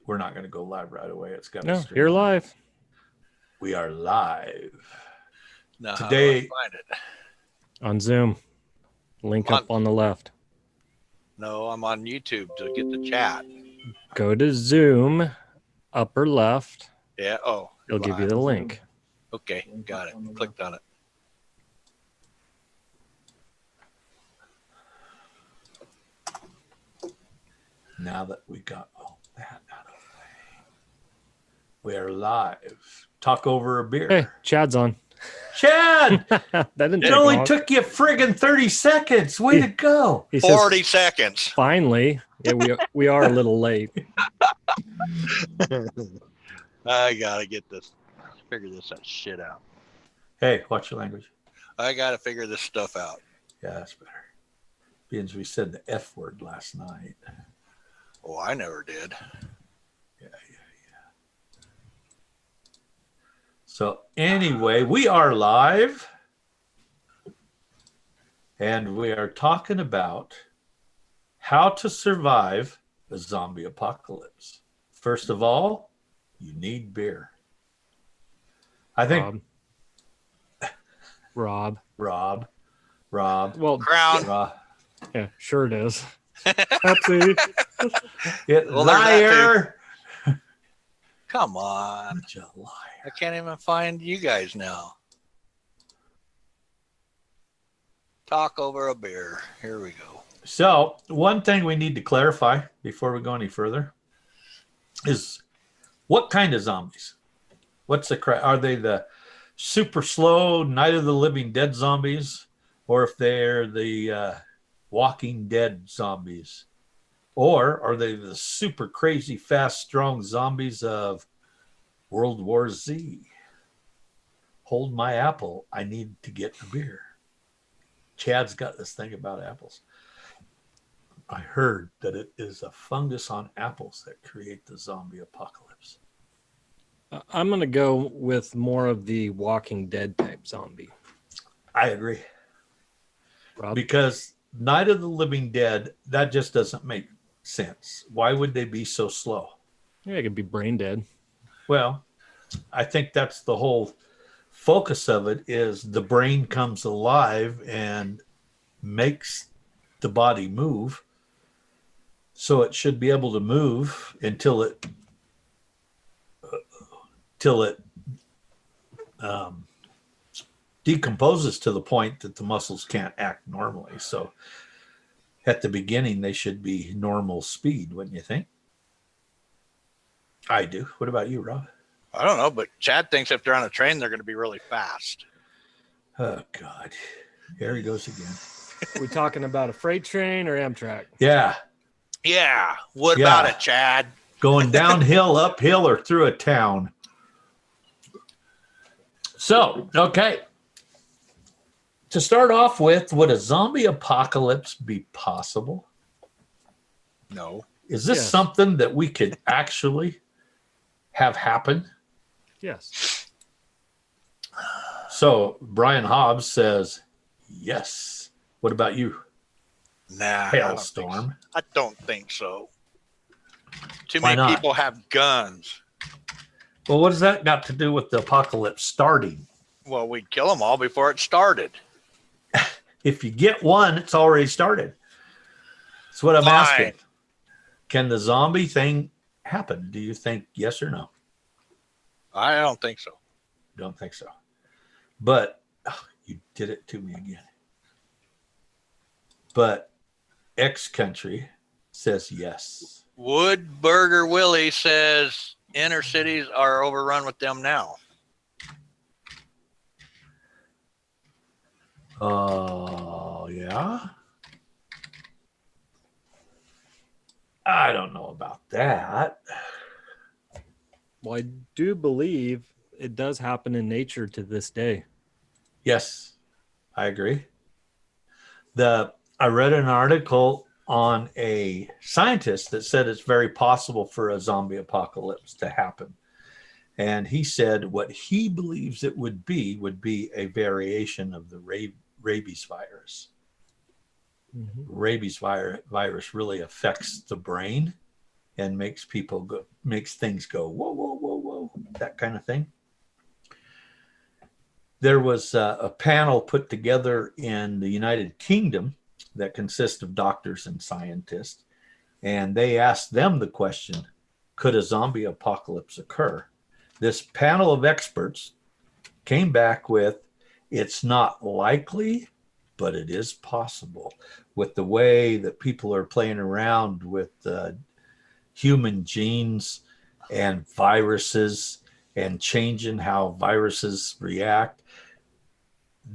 we're not going to go live right away. It's got to No, stream. you're live. We are live. Now, Today, how do I find it? On Zoom. Link up on the left. No, I'm on YouTube to get the chat. Go to Zoom, upper left. Yeah. Oh, It'll give you the link. Okay, got it. Clicked on it. now that we got all that out of the way, we are live. Talk over a beer. Hey, Chad's on. Chad! That didn't It take only long. took you friggin' 30 seconds. Way to go. He says, 40 seconds. finally. Yeah, we are a little late. I gotta figure this shit out. Hey, watch your language. I gotta figure this stuff out. Yeah, that's better. Being we said the F word last night. Oh, I never did. Yeah. So anyway, we are live. And we are talking about how to survive a zombie apocalypse. First of all, you need beer. I think Rob. Rob. Well, Crown. Rob. yeah, sure it is. Pepsi. Well, there's that Liar. Come on. Such a liar. I can't even find you guys now. Talk over a beer. Here we go. So one thing we need to clarify before we go any further is what kind of zombies? Are they the super slow Night of the Living Dead zombies, or if they're the Walking Dead zombies, or are they the super crazy fast strong zombies of World War Z? Hold my apple. I need to get a beer. Chad's got this thing about apples. I heard that it is a fungus on apples that create the zombie apocalypse. I'm going to go with more of the Walking Dead type zombie. I agree. Rob? Because Night of the Living Dead, that just doesn't make sense. Why would they be so slow? Yeah, it could be brain dead. Well, I think that's the whole focus of it is the brain comes alive and makes the body move. So it should be able to move until it decomposes to the point that the muscles can't act normally. So at the beginning, they should be normal speed, wouldn't you think? I do. What about you, Rob? I don't know, but Chad thinks if they're on a train, they're going to be really fast. Oh, God. Here he goes again. Are we talking about a freight train or Amtrak? Yeah. Yeah. What about it, Chad? Going downhill, uphill, or through a town. So, okay. To start off with, would a zombie apocalypse be possible? No. Is this Yes. something that we could actually have happen? Yes. So, Brian Hobbs says, yes. What about you? Nah. Hailstorm. I don't think so. Too Why many not? people have guns. Well, what does that got to do with the apocalypse starting? Well, we'd kill them all before it started. If you get one, it's already started. That's what I'm Fine. asking. Can the zombie thing happen? Do you think yes or no? I don't think so. Don't think so. But you did it to me again. But X Country says yes. Woodburger Willie says inner cities are overrun with them now. Oh, yeah. I don't know about that. Well, I do believe it does happen in nature to this day. Yes, I agree. I read an article on a scientist that said it's very possible for a zombie apocalypse to happen. And he said what he believes it would be a variation of the rabies virus. Mm-hmm. Rabies virus really affects the brain and makes things go, whoa, whoa, whoa, whoa, that kind of thing. There was a panel put together in the United Kingdom that consists of doctors and scientists, and they asked them the question, could a zombie apocalypse occur? This panel of experts came back with, it's not likely, but it is possible. With the way that people are playing around with human genes and viruses and changing how viruses react,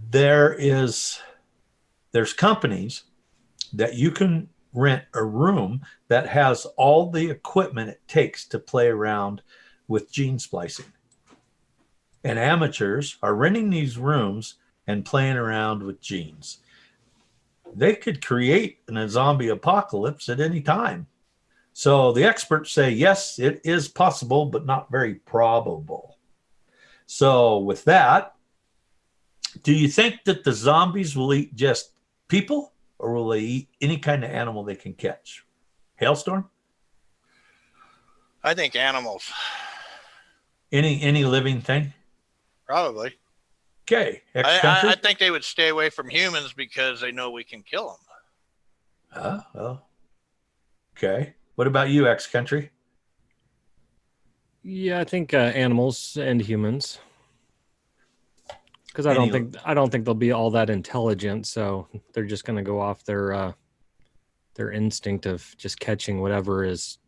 there's companies that you can rent a room that has all the equipment it takes to play around with gene splicing. And amateurs are renting these rooms and playing around with genes. They could create a zombie apocalypse at any time. So the experts say, yes, it is possible, but not very probable. So with that, do you think that the zombies will eat just people, or will they eat any kind of animal they can catch? Hailstorm? I think animals. Any living thing? Probably. Okay. X-Country? I think they would stay away from humans because they know we can kill them. Well. Okay. What about you, X-Country? Yeah, I think animals and humans. Because I don't think they'll be all that intelligent, so they're just going to go off their instinct of just catching whatever is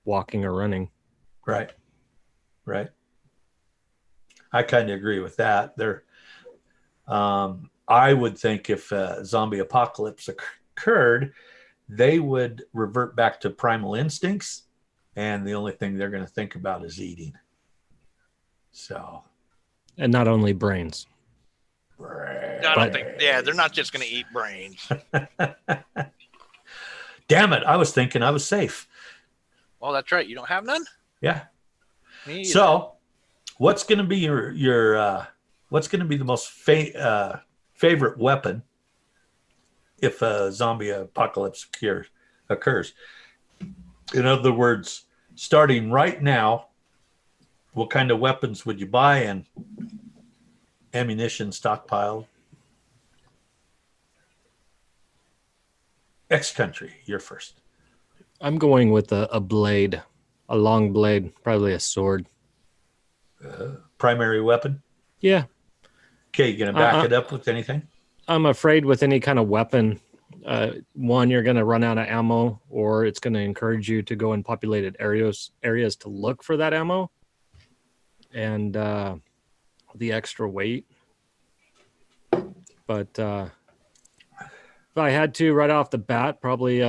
walking or running. Right. I kind of agree with that. I would think if a zombie apocalypse occurred, they would revert back to primal instincts, and the only thing they're going to think about is eating. So, and not only brains. I don't think. Yeah, they're not just going to eat brains. Damn it! I was thinking I was safe. Well, that's right. You don't have none? Yeah. Me either. So, what's going to be your what's going to be the most favorite weapon if a zombie apocalypse occurs? In other words, starting right now, what kind of weapons would you buy and ammunition stockpile? X-Country, you're first. I'm going with a blade, a long blade, probably a sword. Primary weapon? Yeah. Okay, you going to back it up with anything? I'm afraid with any kind of weapon, one, you're going to run out of ammo, or it's going to encourage you to go in populated areas to look for that ammo. And the extra weight. But if I had to right off the bat, probably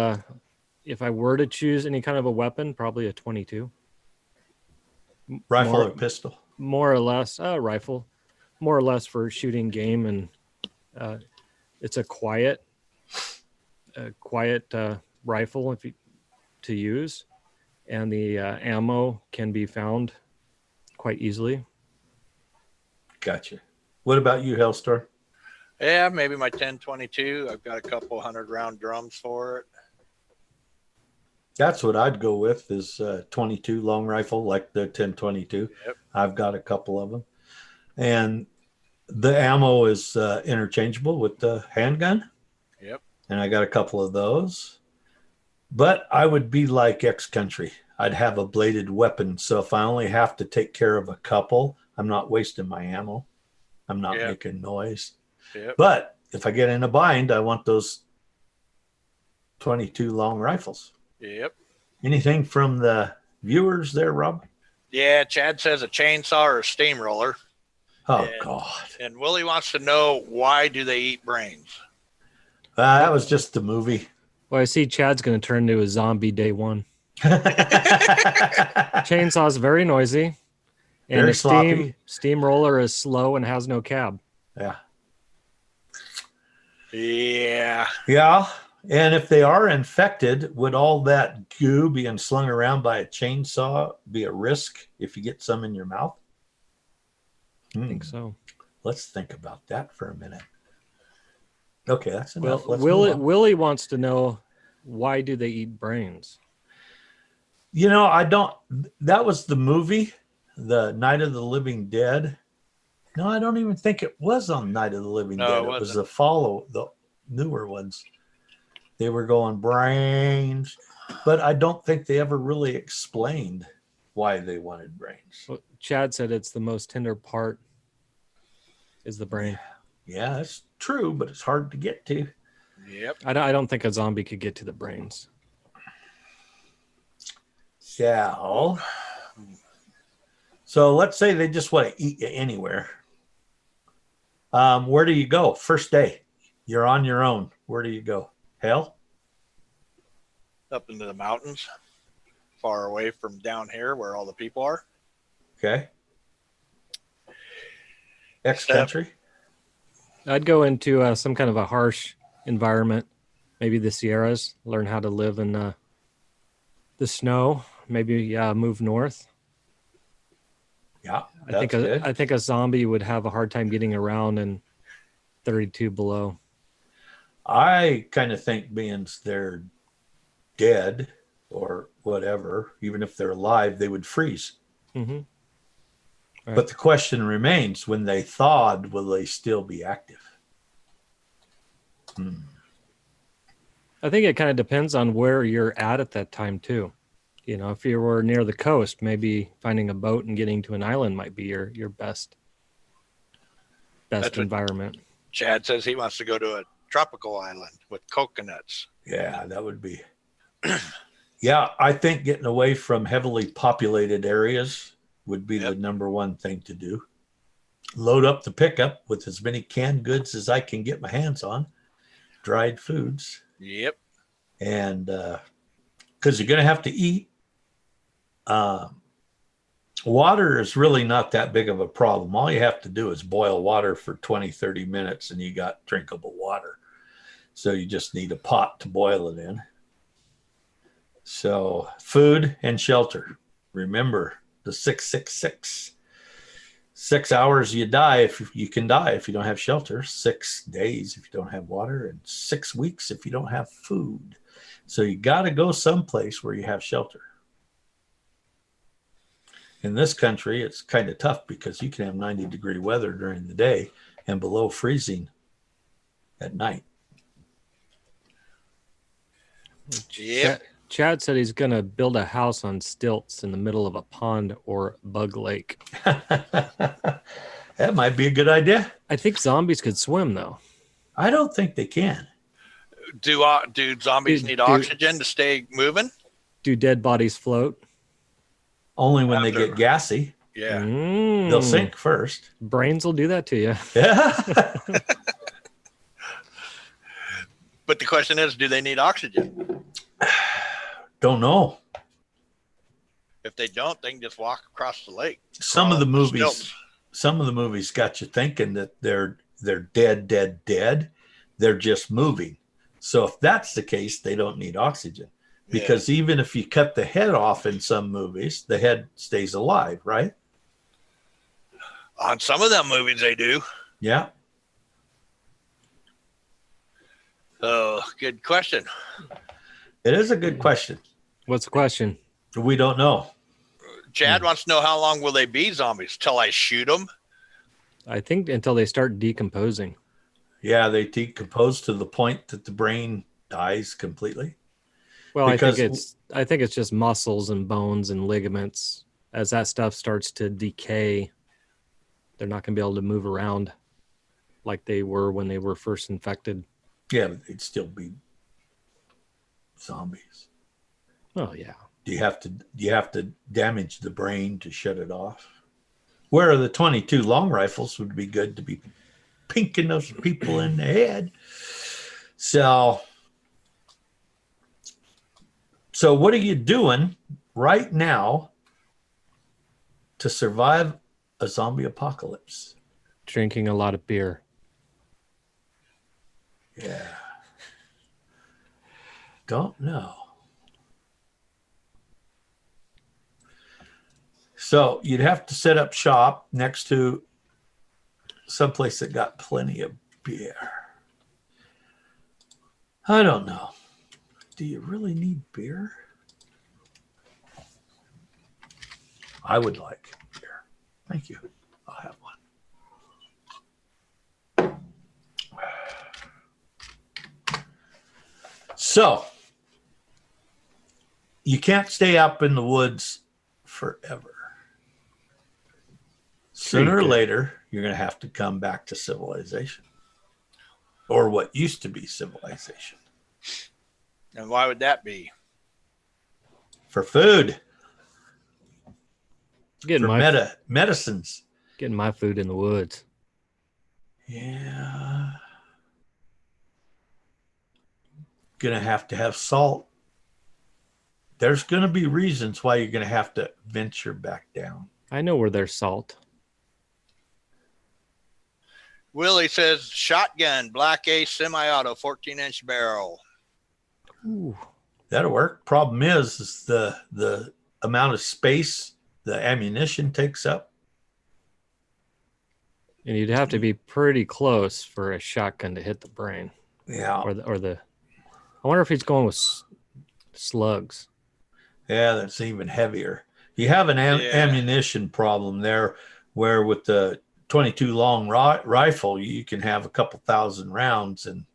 if I were to choose any kind of a weapon, probably a 22. Rifle or pistol? More or less, rifle. More or less for shooting game, and it's a quiet rifle to use, and the ammo can be found quite easily. Gotcha. What about you, Hailstorm? Yeah, maybe my 10-22. I've got a couple 100-round drums for it. That's what I'd go with, is 22 long rifle, like the 10-22. Yep. I've got a couple of them. And the ammo is interchangeable with the handgun. Yep. And I got a couple of those. But I would be like X-Country. I'd have a bladed weapon. So if I only have to take care of a couple, I'm not wasting my ammo. I'm not making noise. Yep. But if I get in a bind, I want those 22 long rifles. Yep. Anything from the viewers there, Rob? Yeah, Chad says a chainsaw or a steamroller. Oh, God. And Willie wants to know, why do they eat brains? That was just the movie. Well, I see Chad's going to turn into a zombie day one. Chainsaw's very noisy. And Very a sloppy. steamroller is slow and has no cab. Yeah. Yeah. Yeah. And if they are infected, would all that goo being slung around by a chainsaw be a risk if you get some in your mouth? I think so. Let's think about that for a minute. Okay, that's enough. Well, Willie wants to know, why do they eat brains? You know, I don't. That was the movie, The Night of the Living Dead. No, I don't even think it was on Night of the Living No, Dead. it It was wasn't. the newer ones. They were going brains, but I don't think they ever really explained why they wanted brains. Well, Chad said it's the most tender part is the brain. Yeah, that's true, but it's hard to get to. Yep. I don't think a zombie could get to the brains. So let's say they just want to eat you anywhere. Where do you go? First day, you're on your own. Where do you go? Hell? Up into the mountains, far away from down here where all the people are. Okay. X country? I'd go into some kind of a harsh environment, maybe the Sierras, learn how to live in the snow, maybe move north. Yeah, I think a zombie would have a hard time getting around in 32 below. I kind of think being they're dead or whatever, even if they're alive, they would freeze. Mm-hmm. Right. But the question remains, when they thawed, will they still be active? I think it kind of depends on where you're at that time too. You know, if you were near the coast, maybe finding a boat and getting to an island might be your best environment. Chad says he wants to go to a tropical island with coconuts. Yeah, that would be. Yeah, I think getting away from heavily populated areas would be the number one thing to do. Load up the pickup with as many canned goods as I can get my hands on, dried foods. Yep. And because you're going to have to eat. Water is really not that big of a problem. All you have to do is boil water for 20, 30 minutes and you got drinkable water. So you just need a pot to boil it in. So food and shelter. Remember the 666. 6 hours you die if you can die if you don't have shelter. 6 days if you don't have water, and 6 weeks if you don't have food. So you got to go someplace where you have shelter. In this country, it's kind of tough because you can have 90-degree weather during the day and below freezing at night. Yep. Chad said he's going to build a house on stilts in the middle of a pond or bug lake. That might be a good idea. I think zombies could swim, though. I don't think they can. Do zombies need oxygen to stay moving? Do dead bodies float? Only when they get gassy. Yeah. They'll sink first. Brains will do that to you. Yeah. But the question is, do they need oxygen? Don't know. If they don't, they can just walk across the lake. Some of the movies got you thinking that they're dead. They're just moving. So if that's the case, they don't need oxygen. Because even if you cut the head off in some movies, the head stays alive, right? On some of them movies, they do. Yeah. Oh, good question. It is a good question. What's the question? We don't know. Chad wants to know, how long will they be zombies? Till I shoot them? I think until they start decomposing. Yeah, they decompose to the point that the brain dies completely. Well, I think it's just muscles and bones and ligaments. As that stuff starts to decay, they're not going to be able to move around like they were when they were first infected. Yeah, but they'd still be zombies. Oh yeah. Do you have to damage the brain to shut it off? Where the 22 long rifles would be good to be pinking those people in the head. So what are you doing right now to survive a zombie apocalypse? Drinking a lot of beer. Yeah. Don't know. So you'd have to set up shop next to someplace that got plenty of beer. I don't know. Do you really need beer? I would like. Here. Thank you. I'll have one. So, you can't stay up in the woods forever. Sooner or later, you're going to have to come back to civilization, or what used to be civilization. And why would that be? For food, Getting for my medicines. getting my food in the woods. Yeah. Going to have salt. There's going to be reasons why you're going to have to venture back down. I know where there's salt. Willie says shotgun, Black Ace semi-auto, 14-inch barrel. Ooh. That'll work. Problem is the amount of space the ammunition takes up. And you'd have to be pretty close for a shotgun to hit the brain. Yeah. Or the. I wonder if he's going with slugs. Yeah, that's even heavier. You have an ammunition problem there, where with the 22 long rifle, you can have a couple thousand rounds and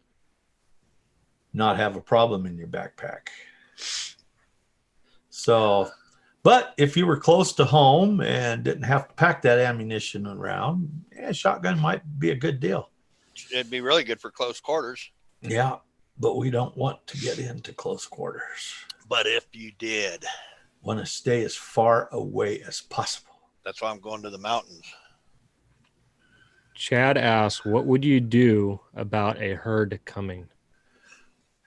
not have a problem in your backpack. So, but if you were close to home and didn't have to pack that ammunition around, shotgun might be a good deal. It'd be really good for close quarters. Yeah, but we don't want to get into close quarters. But if you did, want to stay as far away as possible. That's why I'm going to the mountains. Chad asks, what would you do about a herd coming?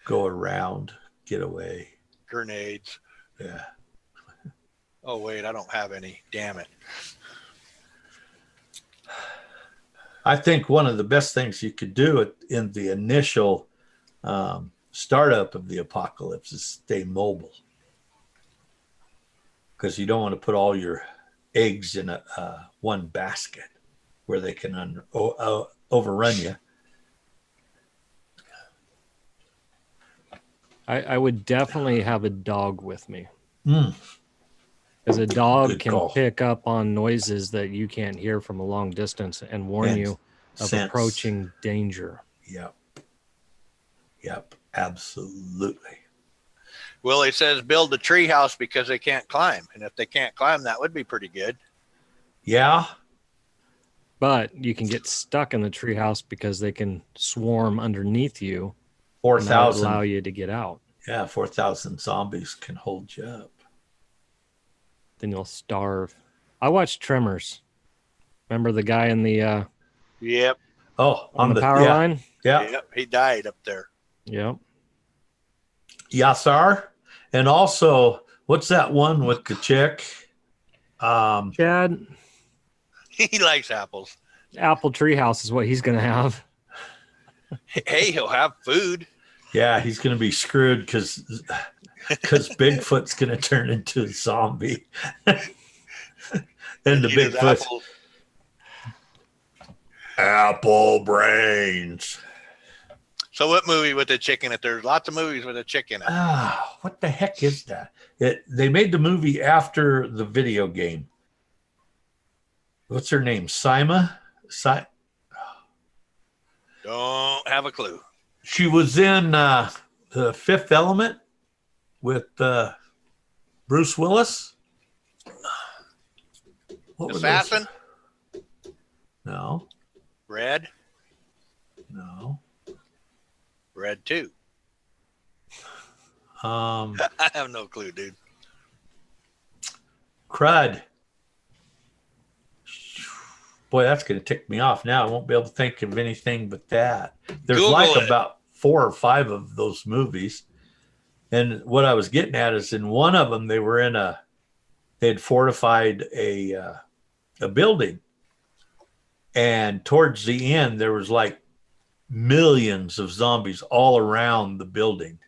Go around, get away. Grenades. Yeah. Oh, wait, I don't have any. Damn it. I think one of the best things you could do in the initial startup of the apocalypse is stay mobile. Because you don't want to put all your eggs in one basket where they can overrun you. I would definitely have a dog with me. Mm. Because a dog Good can call. pick up on noises that you can't hear from a long distance and warn you of sense. approaching danger. Yep, absolutely. Willie says build a tree house because they can't climb. And if they can't climb, that would be pretty good. Yeah, But you can get stuck in the treehouse because they can swarm underneath you. And that would allow 4,000. you to get out. Yeah, 4,000 zombies can hold you up. Then you'll starve. I watched Tremors. Remember the guy in the Yep. Oh, on the power line? Yeah, Yep. He died up there. Yep. Yassar. And also, what's that one with the chick? Chad, He likes apples. Apple Treehouse is what he's going to have. Hey, he'll have food. Yeah, he's going to be screwed because Bigfoot's going to turn into a zombie. And the Eat his Bigfoot, apples. apple brains. So what movie with the chicken? If there's lots of movies with a chicken. What the heck is that? They made the movie after the video game. What's her name? Sima? Don't have a clue. She was in The Fifth Element with Bruce Willis. What was Assassin? it? No. Red? No. Red 2. Um, I have no clue, dude. Crud. Boy, that's going to tick me off now. I won't be able to think of anything but that. There's Google like it. about 4 or 5 of those movies. And what I was getting at is in one of them, they had fortified a building. And towards the end, there was like millions of zombies all around the building.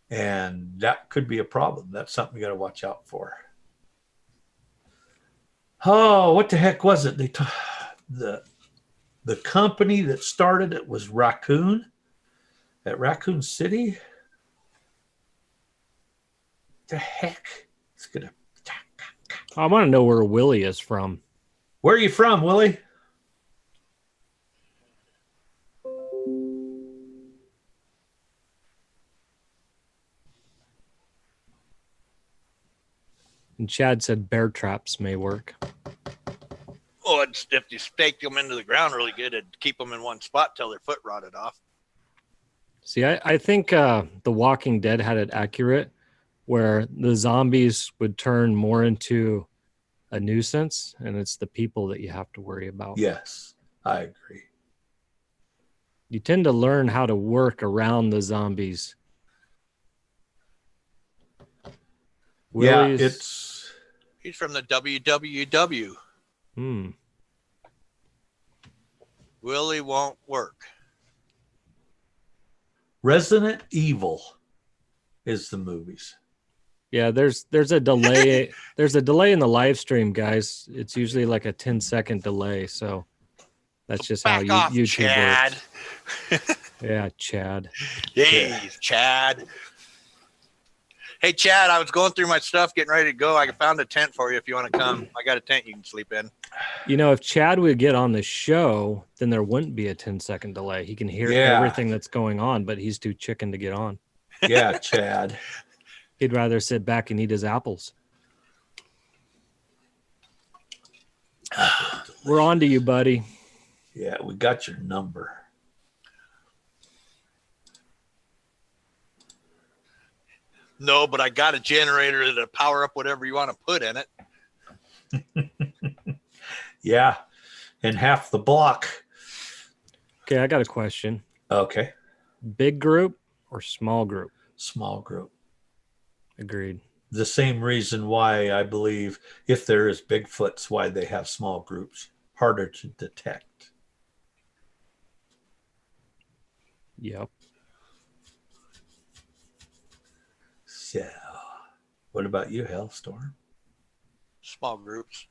And that could be a problem. That's something you got to watch out for. Oh, what the heck was it? The company that started it was Raccoon at Raccoon City. The heck? It's gonna. I want to know where Willie is from. Where are you from, Willie? And Chad said bear traps may work. Oh, if you stake them into the ground really good, it'd keep them in one spot till their foot rotted off. See, I think The Walking Dead had it accurate where the zombies would turn more into a nuisance, and it's the people that you have to worry about. Yes, I agree. You tend to learn how to work around the zombies. Willie's- He's from the WWW. Willie won't work. Resident Evil is the movies. Yeah, there's a delay. There's a delay in the live stream, guys. It's usually like a 10-second delay. So that's just Back how off, YouTube Chad. works. Yeah, Chad. Jeez, Chad. Hey, Chad, I was going through my stuff, getting ready to go. I found a tent for you if you want to come. I got a tent you can sleep in. You know, if Chad would get on the show, then there wouldn't be a 10-second delay. He can hear everything that's going on, but he's too chicken to get on. Yeah, Chad. He'd rather sit back and eat his apples. We're on to you, buddy. Yeah, we got your number. No, but I got a generator that'll power up whatever you want to put in it. Yeah, and half the block. Okay, I got a question. Okay. Big group or small group? Small group. Agreed. The same reason why I believe if there is Bigfoots, why they have small groups, harder to detect. Yep. So, what about you, Hellstorm? Small groups.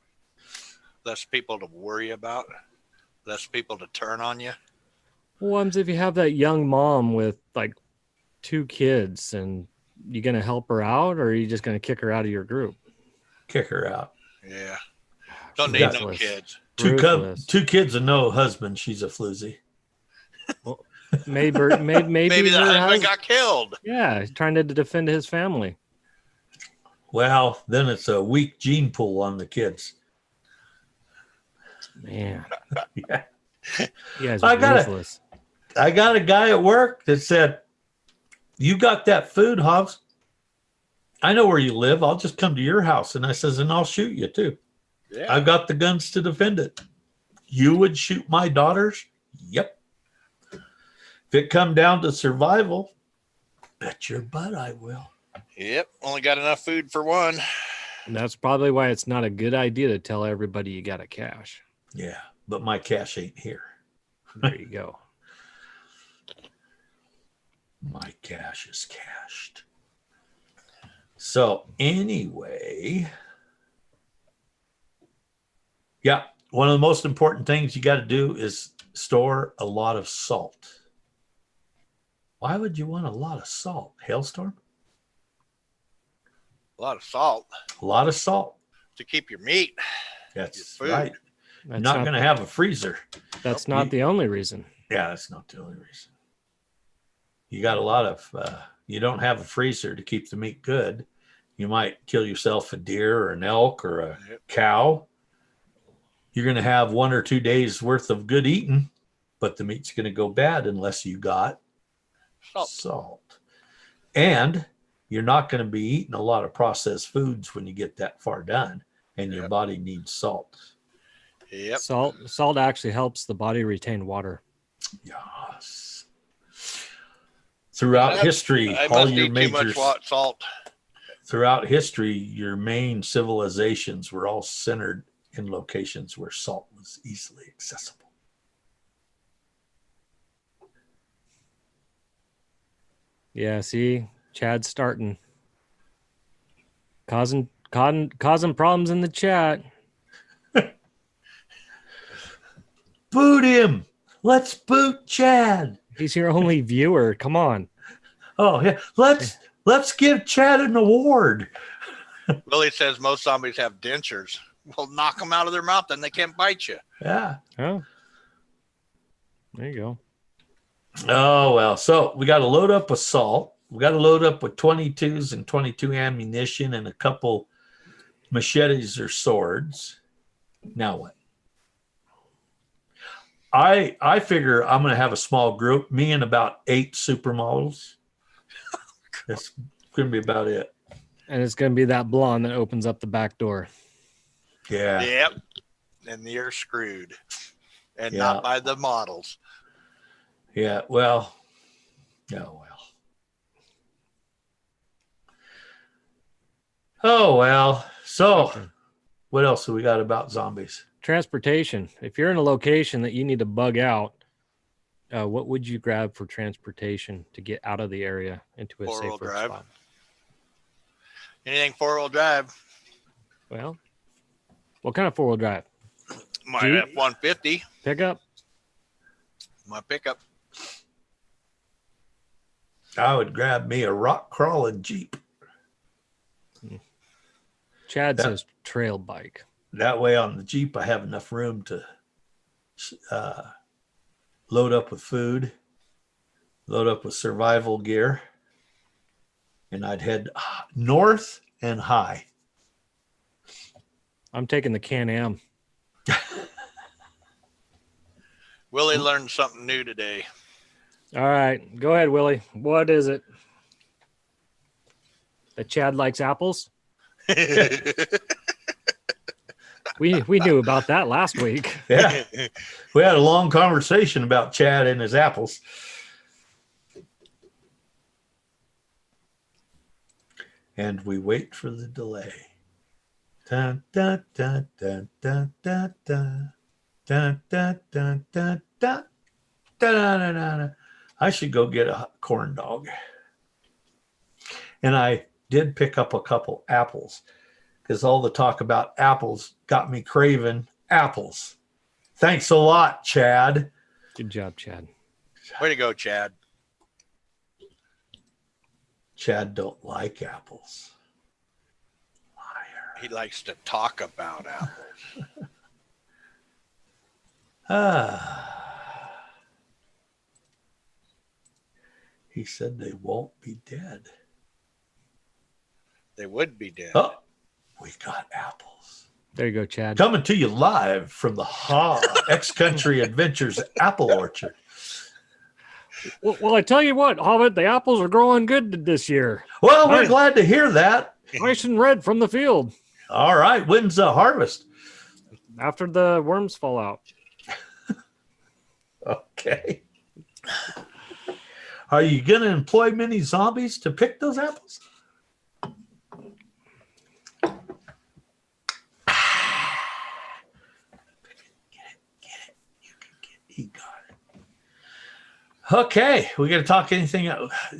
Less people to worry about. Less people to turn on you. Well, if you have that young mom with like 2 kids, and you gonna help her out, or are you just gonna kick her out of your group? Kick her out. Yeah. Don't need no Ruthless. kids. Ruthless. 2 kids and no husband. She's a floozy. Well, maybe Maybe the her husband got killed. Yeah, he's trying to defend his family. Well, then it's a weak gene pool on the kids. Man, Yeah. you guys I are got it. ruthless. I got a guy at work that said, "You got that food, Hobbs? I know where you live. I'll just come to your house." And I says, "And I'll shoot you too. Yeah. I've got the guns to defend it. You would shoot my daughters?" Yep. If it come down to survival, bet your butt I will. Yep. Only got enough food for one. And that's probably why it's not a good idea to tell everybody you got a cache. Yeah, but my cash ain't here. There you go. My cash is cached. So anyway, yeah, one of the most important things you got to do is store a lot of salt. Why would you want a lot of salt, Hailstorm? A lot of salt A lot of salt. to keep your meat. That's Your food. right. That's You're not going to have a freezer. That's not the only reason. Yeah, that's not the only reason. You got a lot of, you don't have a freezer to keep the meat good. You might kill yourself a deer or an elk or a cow. You're going to have 1 or 2 days worth of good eating, but the meat's going to go bad unless you got salt. And you're not going to be eating a lot of processed foods when you get that far done, and your body needs salt. Yep. Salt actually helps the body retain water. Yes. Throughout history, I all must your eat major too much salt. throughout history, your main civilizations were all centered in locations where salt was easily accessible. Yeah, see, Chad's starting causing problems in the chat. Boot him. Let's boot Chad. He's your only viewer. Come on. Oh yeah. Let's give Chad an award. Willie says most zombies have dentures. Well, knock them out of their mouth, then they can't bite you. Yeah. Oh, there you go. Oh, well. So we got to load up with salt. We got to load up with 22s and 22 ammunition and a couple machetes or swords. Now what? I figure I'm going to have a small group, me and about 8 supermodels. That's going to be about it. And it's going to be that blonde that opens up the back door. Yeah. Yep. And you're screwed. And Yeah. not by the models. Yeah. Well. Oh, well. Oh, well. So what else have we got about zombies? Transportation. If you're in a location that you need to bug out, what would you grab for transportation to get out of the area into a Four-wheel safer drive. spot? Anything 4-wheel drive. Well, what kind of 4-wheel drive? My Jeep? F-150. Pickup? My pickup. I would grab me a rock crawling Jeep. Chad Yeah. says trail bike. That way on the Jeep, I have enough room to load up with food, load up with survival gear, and I'd head north and high. I'm taking the Can-Am. Willie learned something new today. All right, go ahead, Willie. What is it? That Chad likes apples? We knew about that last week. Yeah, we had a long conversation about Chad and his apples. And we wait for the delay. Dun, dun, dun, dun, dun, dun, dun. Dun, dun, dun, dun, dun. Dun, dun, dun, dun. I should go get a corn dog. And I did pick up a couple apples because all the talk about apples got me craving apples. Thanks a lot, Chad. Good job, Chad. Way to go, Chad. Chad don't like apples. Liar. He likes to talk about apples. He said they won't be dead. They would be dead. Oh, we got apples. There you go, Chad. Coming to you live from the X-Country Adventures Apple Orchard. Well, I tell you what, Hobbit, the apples are growing good this year. Well, we're Nice. glad to hear that. Nice and red from the field All right, when's the harvest? after the worms fall out. Okay. Are you going to employ many zombies to pick those apples? He got it. Okay, we got to talk anything.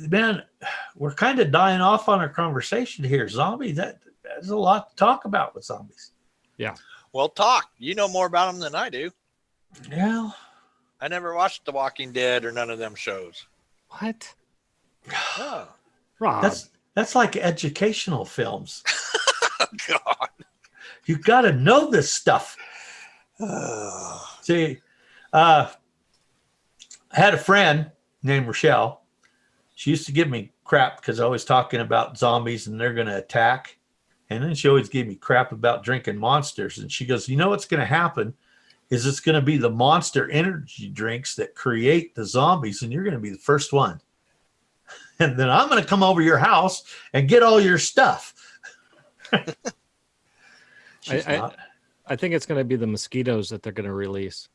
Man, we're kind of dying off on our conversation here. Zombie, that's a lot to talk about with zombies. Well, talk. You know more about them than I do. Yeah. I never watched The Walking Dead or none of them shows. What? Oh, Rob. That's like educational films. God. You got to know this stuff. See, I had a friend named Rochelle. She used to give me crap because I was talking about zombies and they're going to attack. And then she always gave me crap about drinking Monsters. And she goes, you know what's going to happen is it's going to be the Monster energy drinks that create the zombies, and you're going to be the first one. And then I'm going to come over your house and get all your stuff. She's not. I think it's going to be the mosquitoes that they're going to release.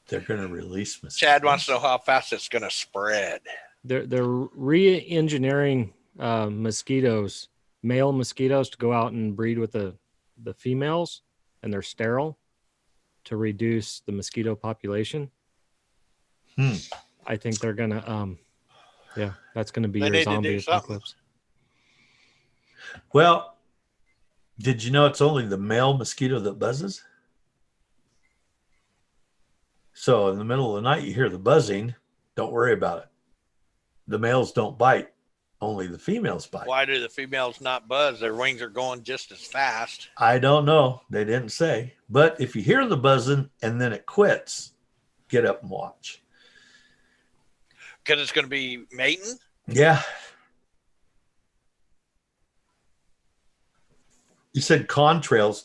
They're going to release mosquitoes. Chad wants to know how fast it's going to spread. They're re-engineering mosquitoes, male mosquitoes, to go out and breed with the females, and they're sterile to reduce the mosquito population. I think they're gonna that's gonna be They your need to zombie do something. apocalypse. Well, did you know it's only the male mosquito that buzzes? So in the middle of the night, you hear the buzzing. Don't worry about it. The males don't bite. Only the females bite. Why do the females not buzz? Their wings are going just as fast. I don't know. They didn't say. But if you hear the buzzing and then it quits, get up and watch. Because it's going to be mating? Yeah. You said contrails.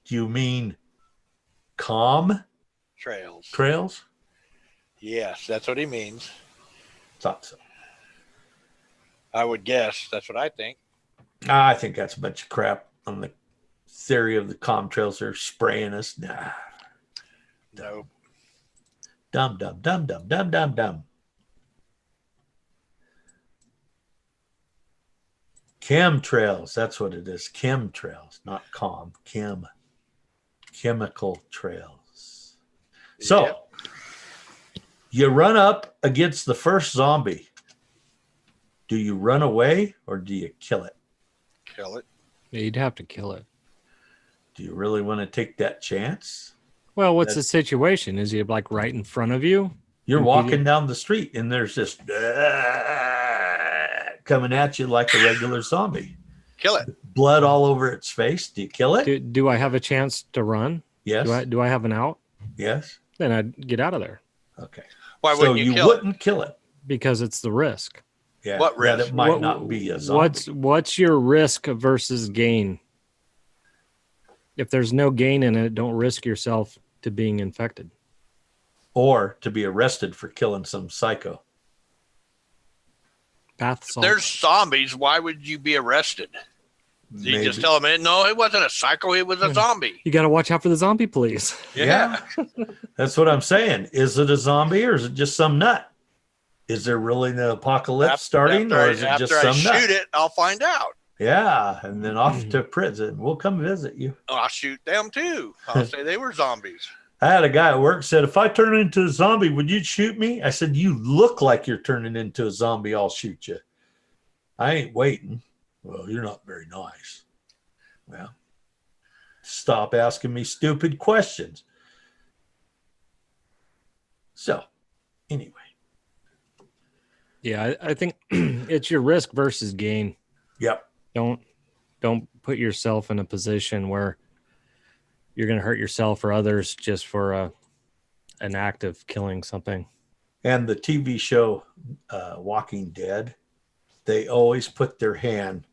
Do you mean Trails. trails? Yes, that's what he means. Thought so. I would guess. That's what I think. I think that's a bunch of crap on the theory of the contrails are spraying us. Nah. Nope. Dumb, dumb, dumb, dumb, dumb, dumb, dumb. Chemtrails. That's what it is. Chemtrails, not chemical trails. So Yep. you run up against the first zombie. Do you run away or do you kill it? Kill it. Yeah, you'd have to kill it. Do you really want to take that chance? Well, what's the That's- situation? Is he like right in front of you? You're Competing. walking down the street and there's this coming at you like a regular zombie. Kill it. Blood all over its face. Do you kill it? Do I have a chance to run? Yes. Do I have an out? Yes. Then I'd get out of there Okay. Why So wouldn't you kill it? wouldn't kill it. because it's the risk. Yeah. What that risk? it might What- not be a zombie. What's your risk versus gain? If there's no gain in it, don't risk yourself to being infected. Or to be arrested for killing some psycho. Bath If salt. there's zombies, why would you be arrested? You Maybe. just tell them, no, it wasn't a psycho, it was a zombie. You got to watch out for the zombie, please. Yeah. That's what I'm saying. Is it a zombie or is it just some nut? Is there really an apocalypse starting or is it just after some I nut? shoot it, I'll find out. Yeah. And then off to prison. We'll come visit you. I'll shoot them too. I'll say they were zombies. I had a guy at work said, if I turn into a zombie, would you shoot me? I said, you look like you're turning into a zombie. I'll shoot you. I ain't waiting. Well, you're not very nice. Well, stop asking me stupid questions. So, anyway, Yeah, I think it's your risk versus gain. yep. Don't put yourself in a position where you're going to hurt yourself or others just for an act of killing something. And the TV show Walking Dead, they always put their hand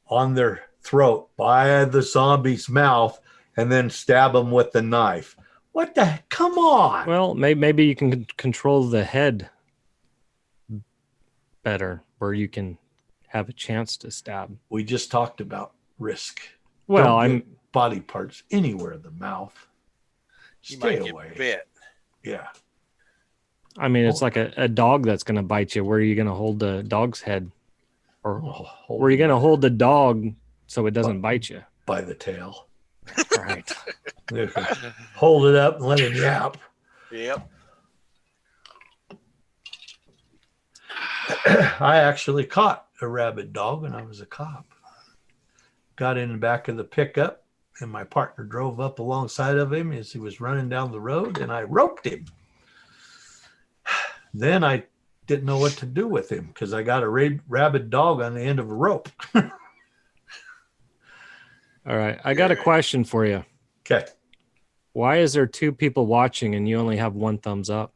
on their throat by the zombie's mouth and then stab them with the knife. What the heck? Come on. Well, maybe you can control the head better, where you can have a chance to stab. We just talked about risk. Well, Don't I'm get body parts anywhere in the mouth. You Stay might away. get bit. Yeah. I mean, it's like a dog that's going to bite you. Where are you going to hold the dog's head? Or Oh, where are you going to hold the dog so it doesn't bite you? by the tail? Right. Hold it up and let him yap. Yep. I actually caught a rabid dog when I was a cop. Got in the back of the pickup, and my partner drove up alongside of him as he was running down the road, and I roped him. Then I didn't know what to do with him because I got a rabid dog on the end of a rope. All right. I got a question for you. Okay. Why is there 2 people watching and you only have 1 thumbs up?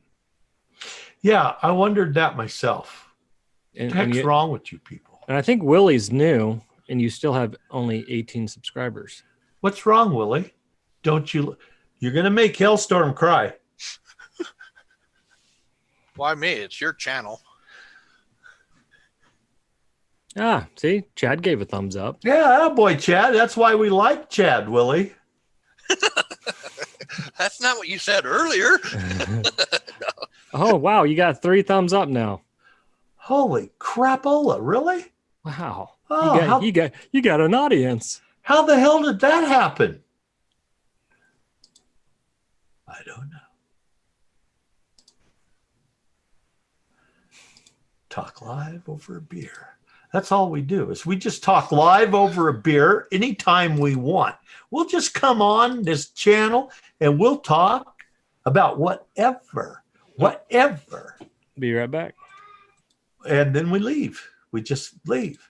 Yeah, I wondered that myself. And, What the heck's you- wrong with you people? and I think Willie's new and you still have only 18 subscribers. What's wrong, Willie? Don't you? You're going to make Hellstorm cry. Why me? It's your channel. Ah, see, Chad gave a thumbs up. Yeah, boy, Chad. That's why we like Chad, Willie. That's not what you said earlier. Oh, wow. You got 3 thumbs up now. Holy crapola, really? Wow. Oh, You got an audience. how the hell did that happen? I don't know. Talk live over a beer. That's all we do is we just talk live over a beer anytime we want. We'll just come on this channel and we'll talk about whatever. Be right back. And then we leave. We just leave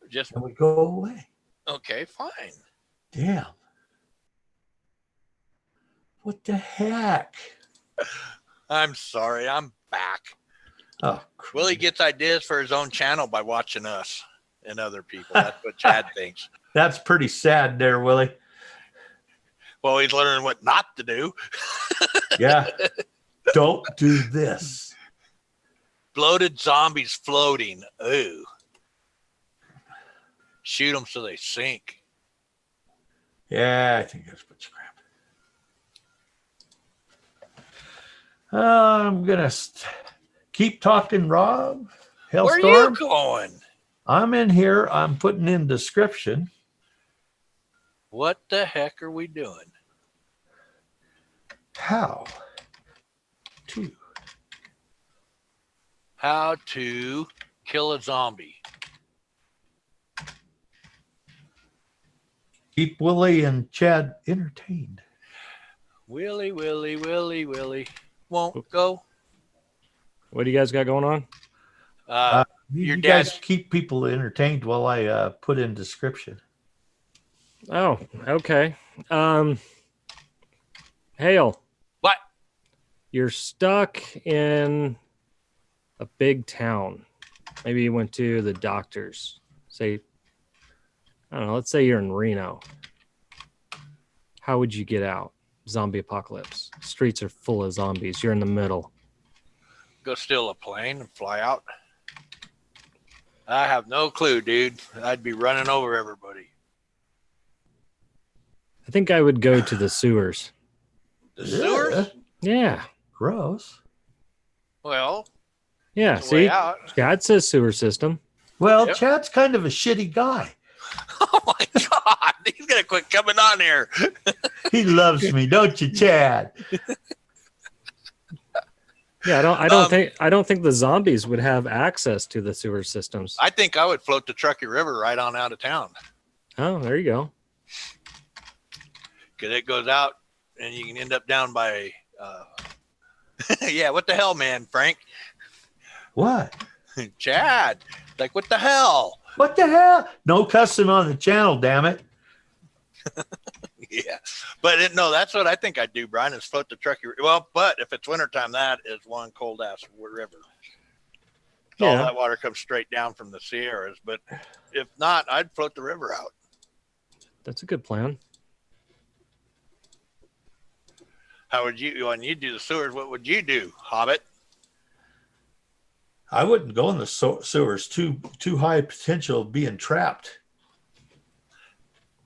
Just and we go away. okay, fine. Damn. What the heck? I'm sorry. I'm back. Oh, Willie gets ideas for his own channel by watching us and other people. That's what Chad thinks. that's pretty sad there, Willie. Well, he's learning what not to do. Yeah. Don't do this. Bloated zombies floating. Ooh. Shoot them so they sink. Yeah, I think that's a bunch of crap. I'm going to keep talking, Rob. Where are you Hellstorm. going? I'm in here. I'm putting in description. What the heck are we doing? How to kill a zombie. keep Willie and Chad entertained. Willie won't go. What do you guys got going on? Your You dad's guys keep people entertained while I put in description. Oh, okay. Hale, what? you're stuck in a big town. Maybe you went to the doctor's. Say, I don't know, let's say you're in Reno. How would you get out? Zombie apocalypse. Streets are full of zombies. You're in the middle. Go steal a plane and fly out? I have no clue, dude. I'd be running over everybody. I think I would go to the sewers. The sewers? Yeah. Gross. Well, Yeah. it's a way See? out. Yeah, it says sewer system. Well, Yep. Chad's kind of a shitty guy. Oh my God. He's going to quit coming on here. He loves me, don't you, Chad? Yeah, I don't think the zombies would have access to the sewer systems. I think I would float the Truckee River right on out of town. Oh, there you go. Because it goes out and you can end up down by, yeah, what the hell, man, Frank? What? Chad. Like, what the hell? What the hell? No cussing on the channel, damn it. Yeah. But no, that's what I think I'd do, Brian, is float the Truckee. Well, but if it's wintertime, that is one cold ass river. So all Yeah. that water comes straight down from the Sierras. But if not, I'd float the river out. That's a good plan. How would you, when you do the sewers, what would you do, Hobbit? I wouldn't go in the sewers. Too high potential of being trapped.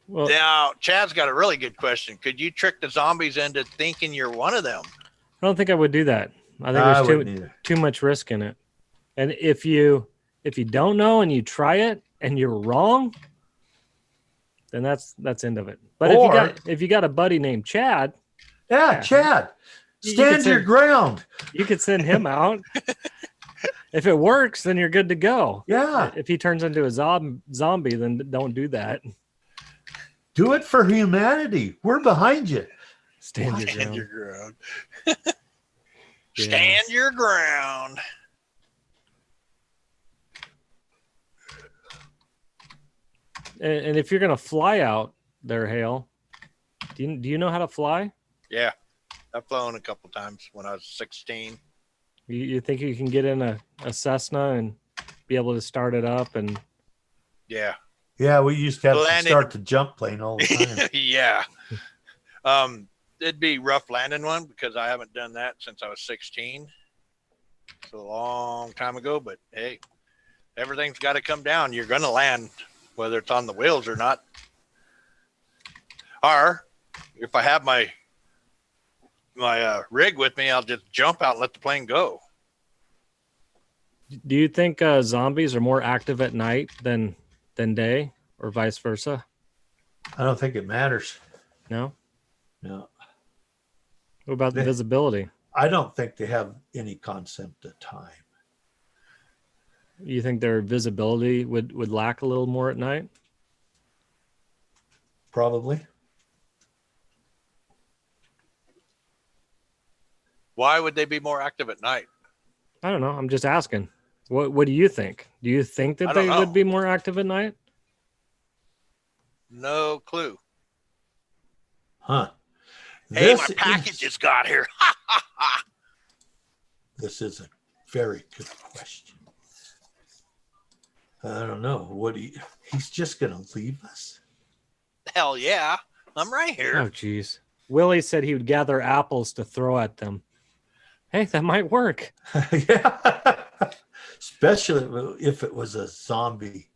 Well, Now, Chad's got a really good question. Could you trick the zombies into thinking you're one of them? I don't think I would do that. I think I there's wouldn't either. too much risk in it. And if you don't know and you try it and you're wrong, then that's end of it. But Or- if you got a buddy named Chad, Yeah, Chad, You stand could your say- ground. you could send him out. If it works, then you're good to go. Yeah, If he turns into a zombie, then don't do that. do it for humanity. We're behind you. Stand your Stand ground. your ground. Yeah. Stand your ground. And if you're gonna fly out there, Hale, do you know how to fly? Yeah. I've flown a couple times when I was 16. You think you can get in a Cessna and be able to start it up and Yeah. Yeah, we used to have to Landed- start the jump plane all the time. Yeah. It'd be rough landing one because I haven't done that since I was 16. It's a long time ago, but hey, everything's got to come down. You're going to land, whether it's on the wheels or not. Or if I have my rig with me, I'll just jump out and let the plane go. do you think zombies are more active at night than day, or vice versa? I don't think it matters. No. No, What about the They- visibility? I don't think they have any concept of time. You think their visibility would lack a little more at night? Probably. Why would they be more active at night? I don't know. I'm just asking. What do you think? Do you think that I don't they know. would be more active at night? No clue. Huh. Hey, This my package is, just got here. this is a very good question. I don't know. He's just going to leave us? Hell yeah. I'm right Oh, here. geez. Willie said he would gather apples to throw at them. Hey, that might work. Yeah. Especially if it was a zombie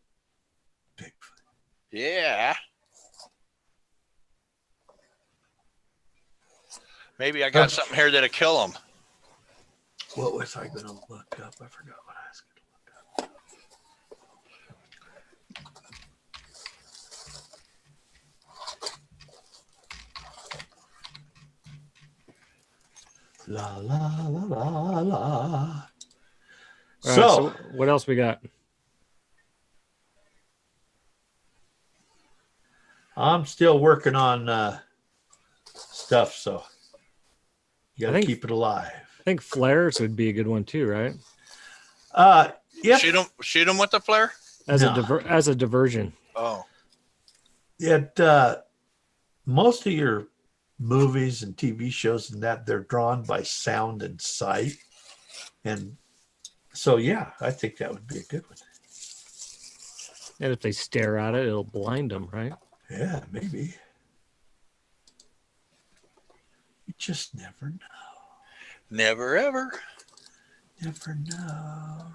Bigfoot. Yeah. Maybe I got something here that'll kill him. What was I going to look up? I forgot what I was going to look up. La la la la la. All right, So what else we got? I'm still working on stuff, so you got to keep it alive. I think flares would be a good one too, right? Yeah. Shoot him with the flare? As No. as a diversion. Oh. Most of your movies and TV shows and that they're drawn by sound and sight, and so yeah, I think that would be a good one. And if they stare at it, it'll blind them, right? Yeah, maybe. You just never know. Never ever. Never know.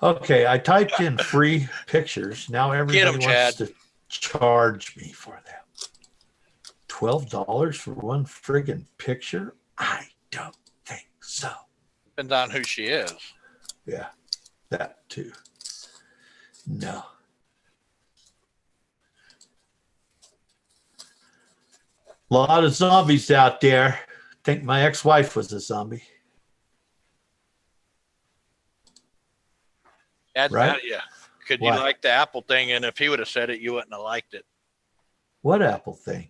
Okay, I typed in free pictures. Now everybody wants Chad. to charge me for that. $12 for one friggin' picture? I don't think so. Depends on who she is. Yeah, that too. No. A lot of zombies out there. I think my ex-wife was a zombie. That's Right? mad at you. Could Why? you like the apple thing? And if he would have said it, you wouldn't have liked it. What apple thing?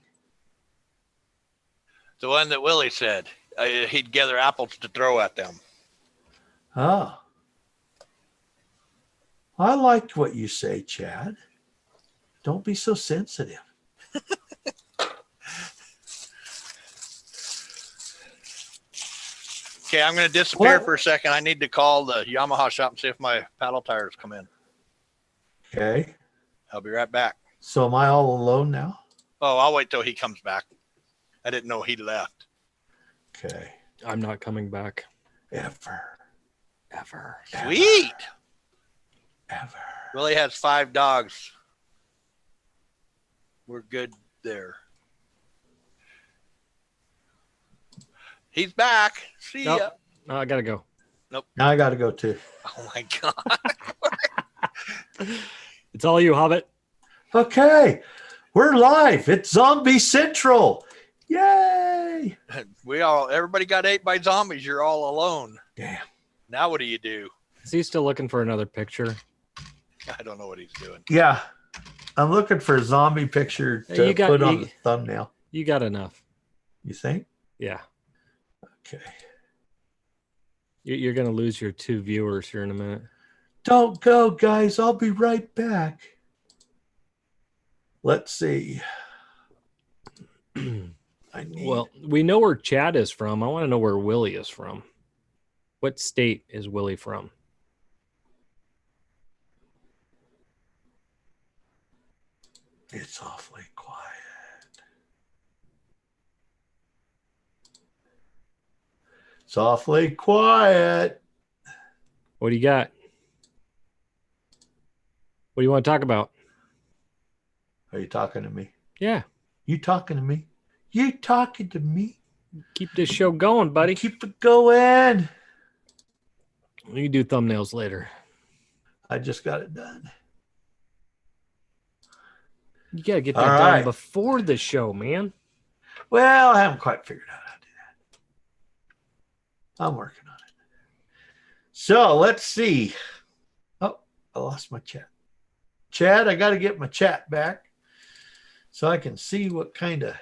The one that Willie said. He'd gather apples to throw at them. Oh. I liked what you say, Chad. Don't be so sensitive. Okay, I'm going to disappear What? for a second. I need to call the Yamaha shop and see if my paddle tires come in. Okay. I'll be right back. So am I all alone now? Oh, I'll wait till he comes back. I didn't know he left. Okay. I'm not coming back. Ever. Sweet. Ever. Willie has 5 dogs. We're good there. He's back. See Nope. ya. No, I gotta go. Now I got to go too. Oh my God. It's all you, Hobbit. Okay. We're live. It's Zombie Central. Yay. Everybody got ate by zombies. You're all alone. Damn. Now what do you do? Is he still looking for another picture? I don't know what he's doing. Yeah. I'm looking for a zombie picture to put on the thumbnail. You got enough. You think? Yeah. Okay. You're gonna lose your 2 viewers here in a minute. Don't go, guys. I'll be right back. Let's see. Well, we know where Chad is from. I want to know where Willie is from. What state is Willie from? It's awfully quiet. It's awfully quiet. What do you got? What do you want to talk about? Are you talking to me? Yeah. You talking to me? You talking to me? Keep this show going, buddy. Keep it going. We can do thumbnails later. I just got it done. You gotta get All that right. done before the show, man. Well, I haven't quite figured out how to do that. I'm working on it. So let's see. Oh, I lost my chat. Chad, I got to get my chat back so I can see what kind of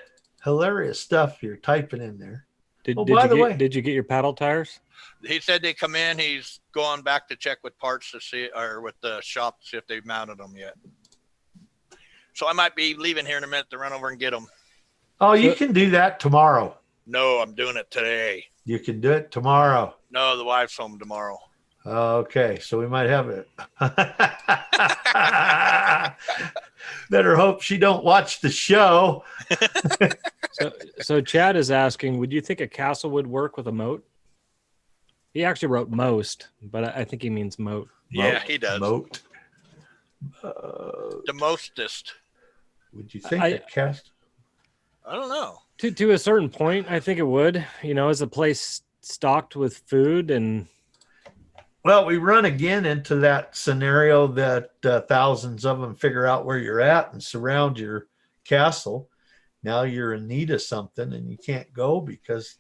hilarious stuff you're typing in there. Did, Oh, did by you the get way- did you get your paddle tires? He said they come in. He's going back to check with parts to see, or with the shop to see if they've mounted them yet. So I might be leaving here in a minute to run over and get them. Oh, you can do that tomorrow. No, I'm doing it today. You can do it tomorrow. No, the wife's home tomorrow. Okay, so we might have it. Better hope she don't watch the show. So Chad is asking, would you think a castle would work with a moat? He actually wrote most, but I think he means moat. Yeah, he does. Moat. The mostest. Would you think I- a cast? I don't know. To a certain point, I think it would. You know, as a place stocked with food and Well, we run again into that scenario that thousands of them figure out where you're at and surround your castle. Now you're in need of something and you can't go because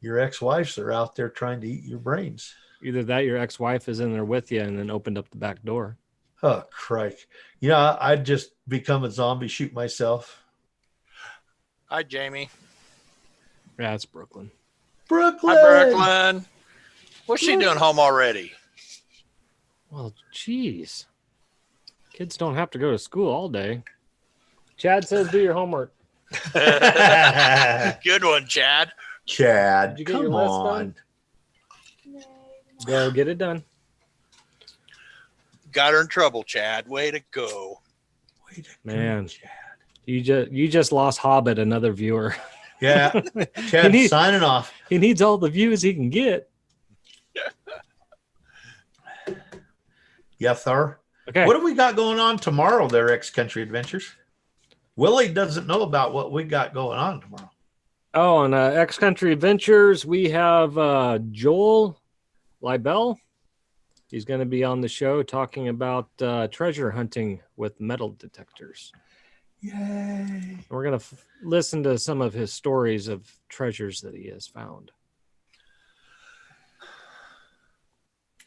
your ex-wives are out there trying to eat your brains. either that, your ex-wife is in there with you and then opened up the back door. Oh, crike. Yeah, I'd just become a zombie, shoot myself. Hi, Jamie. Yeah, it's Brooklyn. Brooklyn! Hi, Brooklyn. What's she doing home already? Well, geez. Kids don't have to go to school all day. Chad says do your homework. Good one, Chad. Chad, Did you get come your list on. done? Go get it done. Got her in trouble, Chad. Way to go. Way to go, Man. Chad. You just lost Hobbit, another viewer. Yeah, Chad need- signing off. He needs all the views he can get. Yes, sir. Okay. What do we got going on tomorrow there, X-Country Adventures? Willie doesn't know about what we got going on tomorrow. Oh, on X Country Adventures, we have Joel Libel. He's going to be on the show talking about treasure hunting with metal detectors. Yay. We're going to listen to some of his stories of treasures that he has found.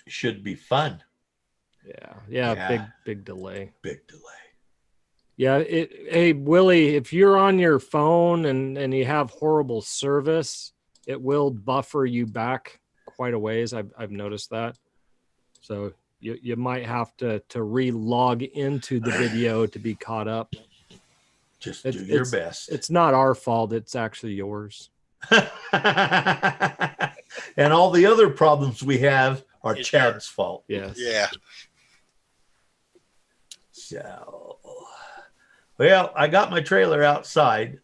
Should be fun. Yeah. Big delay. Big delay. Yeah. Hey, Willie, if you're on your phone and you have horrible service, it will buffer you back quite a ways. I've noticed that. So you might have to re-log into the video to be caught up. Just do your best. It's not our fault. It's actually yours. And all the other problems we have are It's Chad's fault. Yes. Yeah. So, well, I got my trailer outside,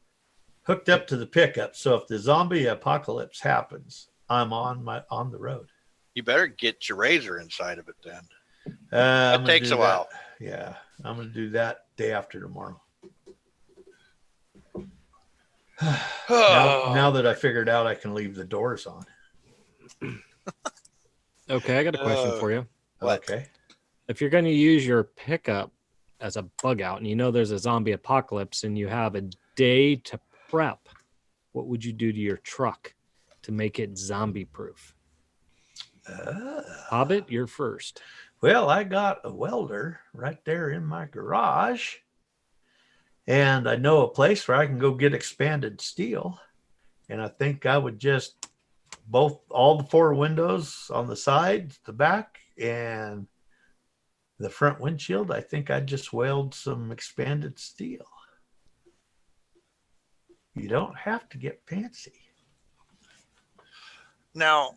hooked up to the pickup. So if the zombie apocalypse happens, I'm on the road. You better get your razor inside of it then. I'm That gonna takes do a while. that. Yeah, I'm going to do that day after tomorrow. Now that I figured out I can leave the doors on. Okay, I got a question for you. What? Okay. If you're going to use your pickup as a bug out and you know there's a zombie apocalypse and you have a day to prep, what would you do to your truck to make it zombie proof? Hobbit, you're first. Well, I got a welder right there in my garage. And I know a place where I can go get expanded steel. And I think I would just all the four windows on the side, the back, and the front windshield. I think I'd just weld some expanded steel. You don't have to get fancy. Now,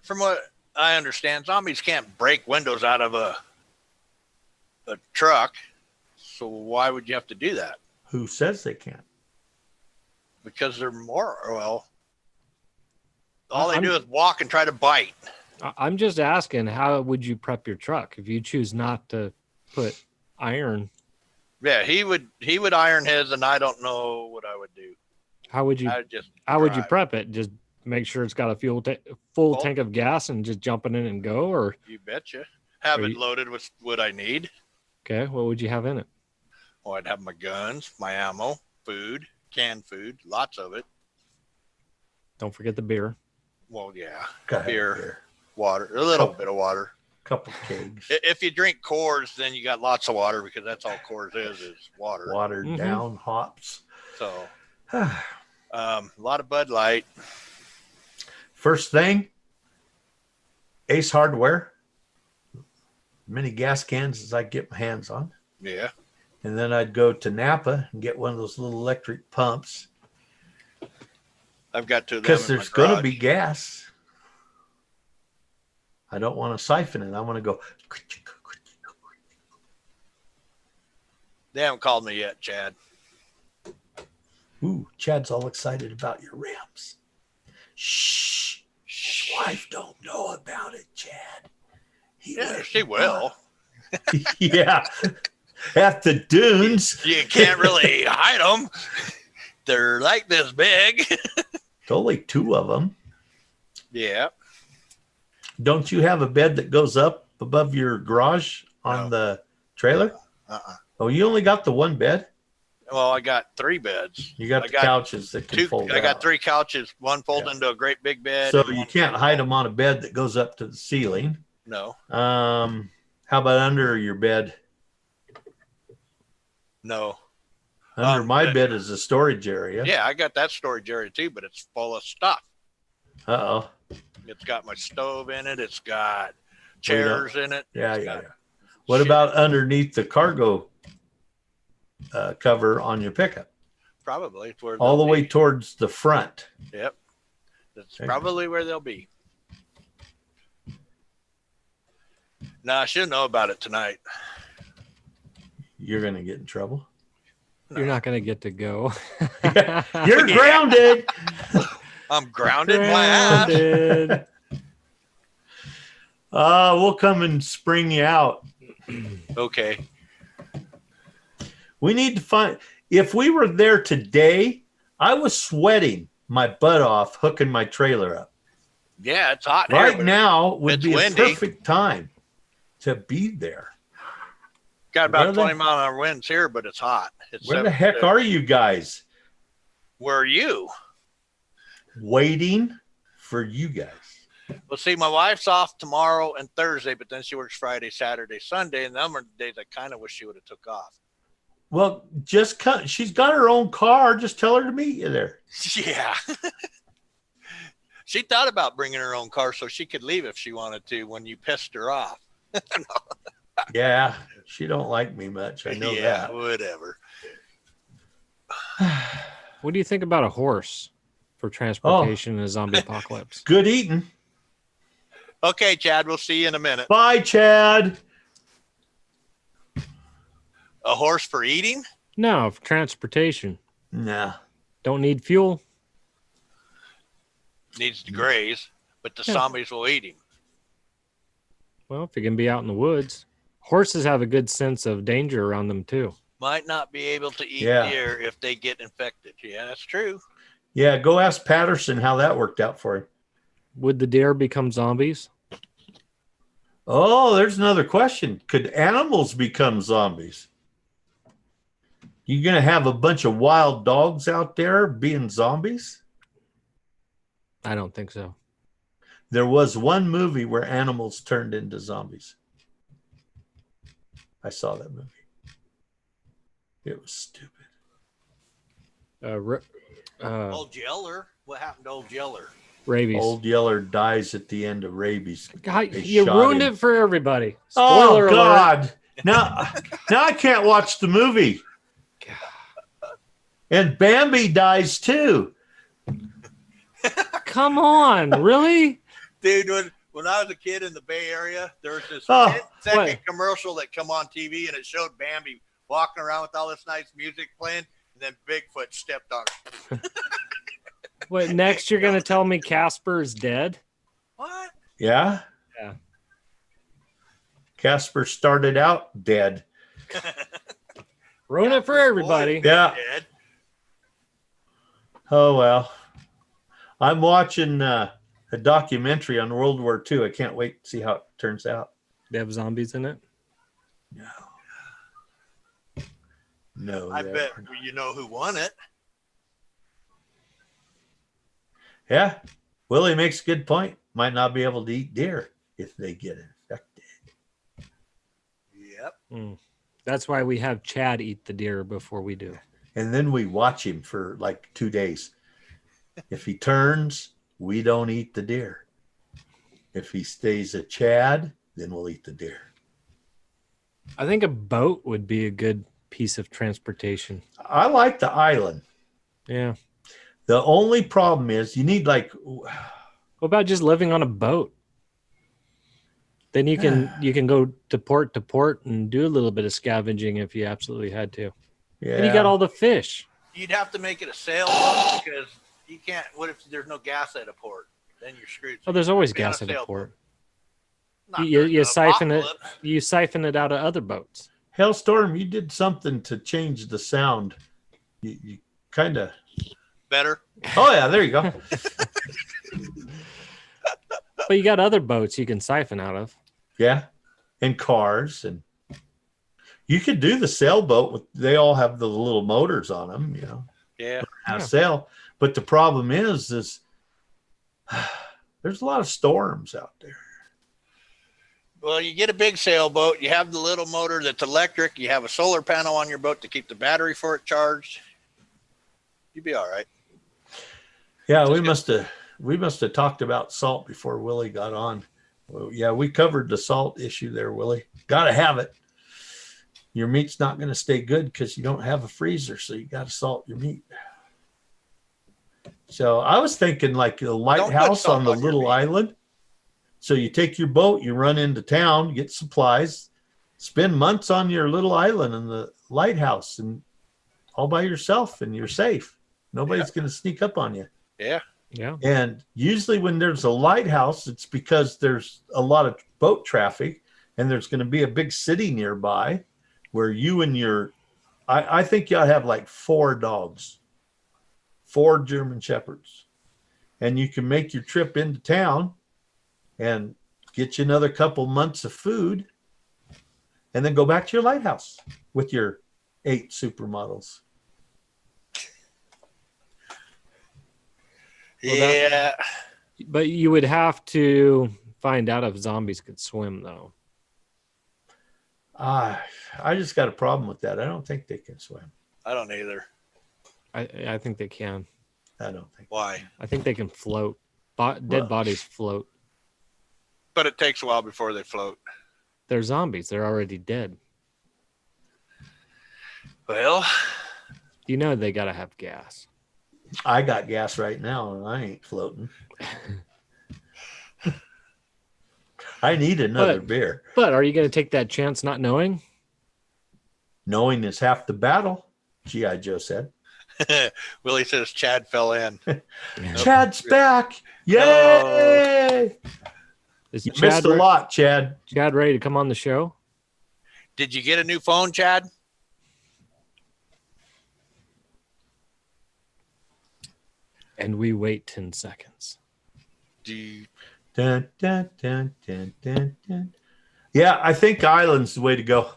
from what I understand, zombies can't break windows out of a truck. So why would you have to do that? Who says they can't? Because they're all they do is walk and try to bite. I'm just asking, how would you prep your truck if you choose not to put iron? Yeah, he would iron his, and I don't know what I would do. How would you drive. prep it? Just make sure it's got a full Well- tank of gas and just jump it in and go? Or You betcha. Have Are it you- loaded with what I need. okay, what would you have in it? Oh, I'd have my guns, my ammo, food, canned food, lots of it. Don't forget the beer. Well, yeah, Gotta have Beer. water, a little bit of water. couple kegs. If you drink Coors, then you got lots of water because that's all Coors is water. Watered Mhm. down hops. So, a lot of Bud Light. First thing, Ace Hardware. Many gas cans as I get my hands on. Yeah. And then I'd go to Napa and get one of those little electric pumps. I've got two of them Because in my there's going to garage. be gas. I don't want to siphon it. I want to go. They haven't called me yet, Chad. Ooh, Chad's all excited about your rims. Shh. His wife don't know about it, Chad. Yeah, she will. Yeah. At the dunes. You can't really hide them. They're like this big. It's only two of them. Yeah. Don't you have a bed that goes up above your garage on No. the trailer? Uh-uh. Oh, you only got the one bed? Well, I got 3 beds. You got I the got couches that can fold I got out. 3 couches. One folds Yeah. into a great big bed. So and you one can't folds hide out. them on a bed that goes up to the ceiling. No. How about under your bed? No. Under my but- bed is a storage area. Yeah, I got that storage area too, but it's full of stuff. Uh-oh. It's got my stove in it. It's got Well, you don't- chairs in it. Yeah, It's yeah, got yeah. What shit. about underneath the cargo cover on your pickup? Probably it's where All the they'll way be. towards the front. Yep. That's Okay. probably where they'll be. No, I should know about it tonight. You're going to get in trouble. You're not going to get to go. You're grounded. I'm grounded in my ass. Grounded. We'll come and spring you out. Okay. We need to find, if we were there today, I was sweating my butt off hooking my trailer up. Yeah, it's hot here, Right but now would it's be windy. a perfect time to be there. got about where the- 20 mile an hour winds here, but it's hot. It's Where the heck are you guys? Where are you? Waiting for you guys. Well, see, my wife's off tomorrow and Thursday, but then she works Friday, Saturday, Sunday, and them are the days I kind of wish she would have took off. Well, just cut. She's got her own car. Just tell her to meet you there. Yeah. She thought about bringing her own car so she could leave if she wanted to when you pissed her off. Yeah, she don't like me much. I know yeah, that. whatever. What do you think about a horse for transportation in a zombie apocalypse? Good eating. Okay, Chad, we'll see you in a minute. Bye, Chad. A horse for eating? No, for transportation. Nah. Don't need fuel. Needs to graze, but the Yeah. zombies will eat him. Well, if you can be out in the woods. Horses have a good sense of danger around them too. Might not be able to eat Yeah. deer if they get infected. Yeah, that's true. Yeah, go ask Patterson how that worked out for him. Would the deer become zombies? Oh, there's another question. Could animals become zombies? You gonna have a bunch of wild dogs out there being zombies? I don't think so. There was one movie where animals turned into zombies. I saw that movie. It was stupid. Old Yeller. What happened to Old Yeller? Rabies. Old Yeller dies at the end of rabies. God, They you shot ruined him. it for everybody. Oh Spoiler alert. God! Now I can't watch the movie. And Bambi dies too. Come on, really? Dude, when I was a kid in the Bay Area, there was this Oh, 10-second what? commercial that come on TV, and it showed Bambi walking around with all this nice music playing, and then Bigfoot stepped on her. What, next you're gonna tell me Casper's dead? What? Yeah. Yeah. Casper started out dead. Ruin it for everybody. Yeah. Dead. Oh well. I'm watching a documentary on World War II. I can't wait to see how it turns out. They have zombies in it. No. I there bet are not. you know who won it. Yeah. Willie makes a good point. Might not be able to eat deer if they get infected. That's why we have Chad eat the deer before we do. And then we watch him for like 2 days. If he turns, we don't eat the deer. If he stays a Chad, then we'll eat the deer. I think a boat would be a good piece of transportation. I like the island. Yeah. The only problem is you need like, What about just living on a boat? Then you can go to port and do a little bit of scavenging if you absolutely had to. yeah, And you got all the fish. You'd have to make it a sailboat because you can't. What if there's no gas at a port? Then you're screwed. Oh, there's always Be on gas at a sailboat. port. Not You during the siphon it. apocalypse. You siphon it out of other boats. Hailstorm, you did something to change the sound. You kind of. Better. Oh yeah, there you go. But you got other boats you can siphon out of. Yeah, and cars, and you could do the sailboat with. They all have the little motors on them, you know, Yeah. how to Yeah. sail. But the problem is there's a lot of storms out there. Well, you get a big sailboat. You have the little motor that's electric. You have a solar panel on your boat to keep the battery for it charged. You'd be all right. Yeah, we must have talked about salt before Willie got on. Well, yeah, we covered the salt issue there, Willie. Got to have it. Your meat's not going to stay good because you don't have a freezer, so you got to salt your meat. So I was thinking like a lighthouse salt on the on your little meat. island. So you take your boat, you run into town, get supplies, spend months on your little island in the lighthouse and all by yourself, and you're safe. Nobody's going to sneak up on you. Yeah. Yeah. And usually when there's a lighthouse, it's because there's a lot of boat traffic and there's going to be a big city nearby where you and I think you ought to have like 4 dogs, 4 German Shepherds. And you can make your trip into town and get you another couple months of food and then go back to your lighthouse with your 8 supermodels. Yeah. But you would have to find out if zombies could swim, though. I just got a problem with that. I don't think they can swim. I don't either. I think they can. I don't think. Why? I think they can float. Dead bodies float. But it takes a while before they float. They're zombies. They're already dead. Well, You know they got to have gas. I got gas right now and I ain't floating. I need another beer. But are you going to take that chance not knowing? Knowing is half the battle, G.I. Joe said. Willie says Chad fell in. Chad's back. Yay! Is You missed a lot, Chad. Chad ready to come on the show? Did you get a new phone, Chad? And we wait 10 seconds. Dun, dun, dun, dun, dun, dun. Yeah, I think island's the way to go.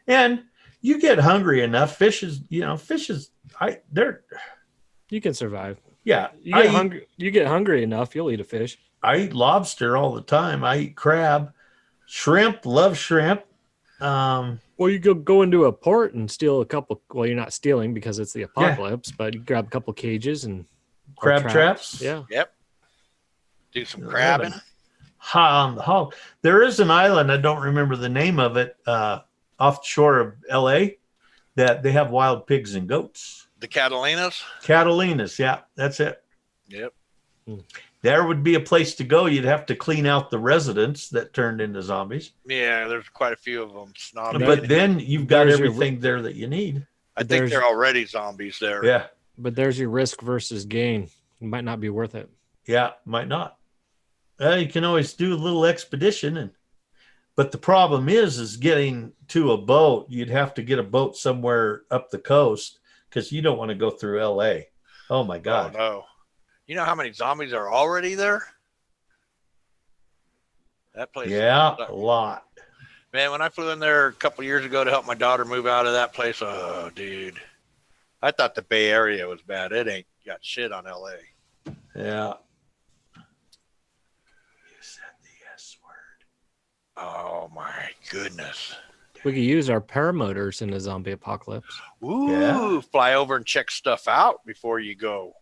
And you get hungry enough, fish is, they're, You can survive. yeah. You get hungry enough, you'll eat a fish. I eat lobster all the time. I eat crab, shrimp, love shrimp. Well, you go into a port and steal a couple. Well, you're not stealing because it's the apocalypse, but you grab a couple cages and or Crab traps. Yeah. Yep. Do some crabbing. There is an island, I don't remember the name of it, off the shore of LA that they have wild pigs and goats. The Catalinas. Catalinas, yeah, that's it. Yep. There would be a place to go. You'd have to clean out the residents that turned into zombies. Yeah, there's quite a few of them. Snobby. But then you've got There's your- everything there that you need. I think there's- they're already zombies there. Yeah. But there's your risk versus gain. It might not be worth it. Yeah, might not. You can always do a little expedition, but the problem is getting to a boat. You'd have to get a boat somewhere up the coast because you don't want to go through LA. Oh my Oh, God. no. You know how many zombies are already there? That place. Yeah, a lot. Man, when I flew in there a couple years ago to help my daughter move out of that place, oh, dude. I thought the Bay Area was bad. It ain't got shit on LA. Yeah. You said the S word. Oh, my goodness. We could use our paramotors in a zombie apocalypse. Ooh, Yeah. fly over and check stuff out before you go.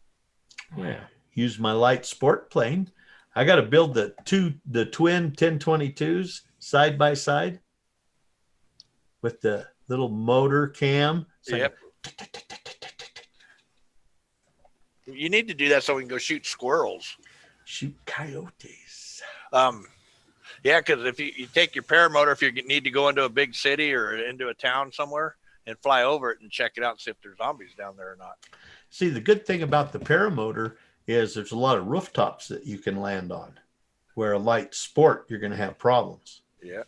Yeah. Use my light sport plane. I got to build the twin 1022s side by side with the little motor cam. It's like Yep. You need to do that so we can go shoot squirrels. shoot coyotes. Yeah, because if you take your paramotor, if you need to go into a big city or into a town somewhere and fly over it and check it out and see if there's zombies down there or not. See, the good thing about the paramotor is there's a lot of rooftops that you can land on, where a light sport, you're going to have problems. Yeah.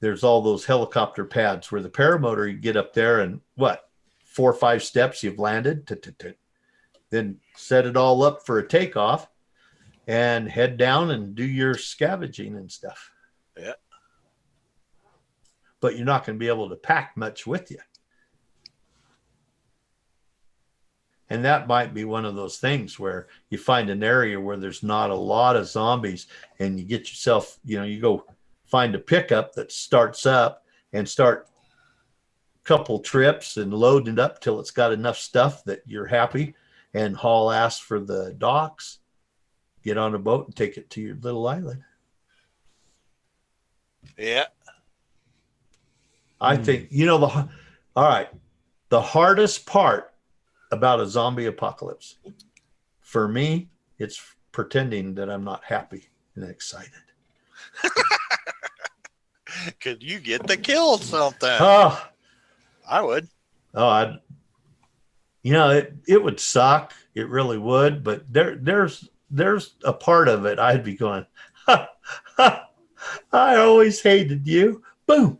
There's all those helicopter pads where the paramotor, you get up there and 4 or 5 steps, you've landed, then set it all up for a takeoff and head down and do your scavenging and stuff. Yeah. But you're not going to be able to pack much with you. And that might be one of those things where you find an area where there's not a lot of zombies and you get yourself, you go find a pickup that starts up and start a couple trips and load it up till it's got enough stuff that you're happy, and haul ass for the docks, get on a boat and take it to your little island. Yeah. I think, all right, the hardest part about a zombie apocalypse, for me, it's pretending that I'm not happy and excited. Could you get to kill something? Oh, I would. It would suck. It really would. But there's a part of it I'd be going, ha, ha, I always hated you. Boom.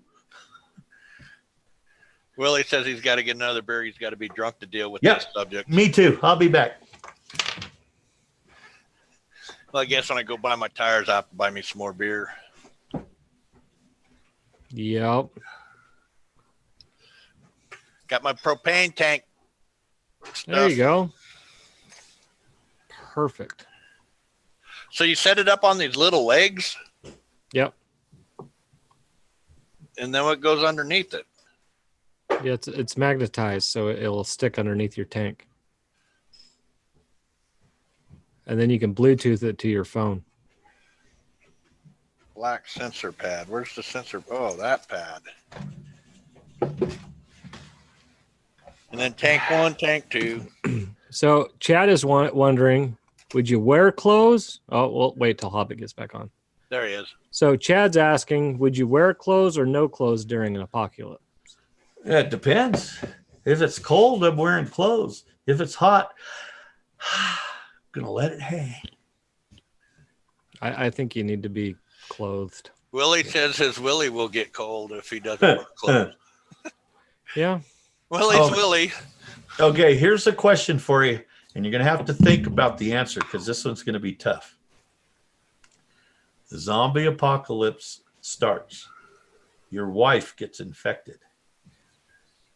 Willie says he's got to get another beer. He's got to be drunk to deal with Yep. this subject. Me too. I'll be back. Well, I guess when I go buy my tires, I have to buy me some more beer. Yep. Got my propane tank stuff. There you go. Perfect. So you set it up on these little legs, Yep. and then what goes underneath it? Yeah, it's magnetized, so it'll stick underneath your tank. And then you can Bluetooth it to your phone. Black sensor pad. Where's the sensor? Oh, that pad. And then tank 1, tank 2. So Chad is wondering, would you wear clothes? Oh, well, wait till Hobbit gets back on. There he is. So Chad's asking, would you wear clothes or no clothes during an apocalypse? Yeah, it depends. If it's cold, I'm wearing clothes. If it's hot, I'm going to let it hang. I think you need to be clothed. Willie says his Willie will get cold if he doesn't wear clothes. Yeah. Willie's Willie. Okay, here's a question for you, and you're going to have to think about the answer because this one's going to be tough. The zombie apocalypse starts. Your wife gets infected.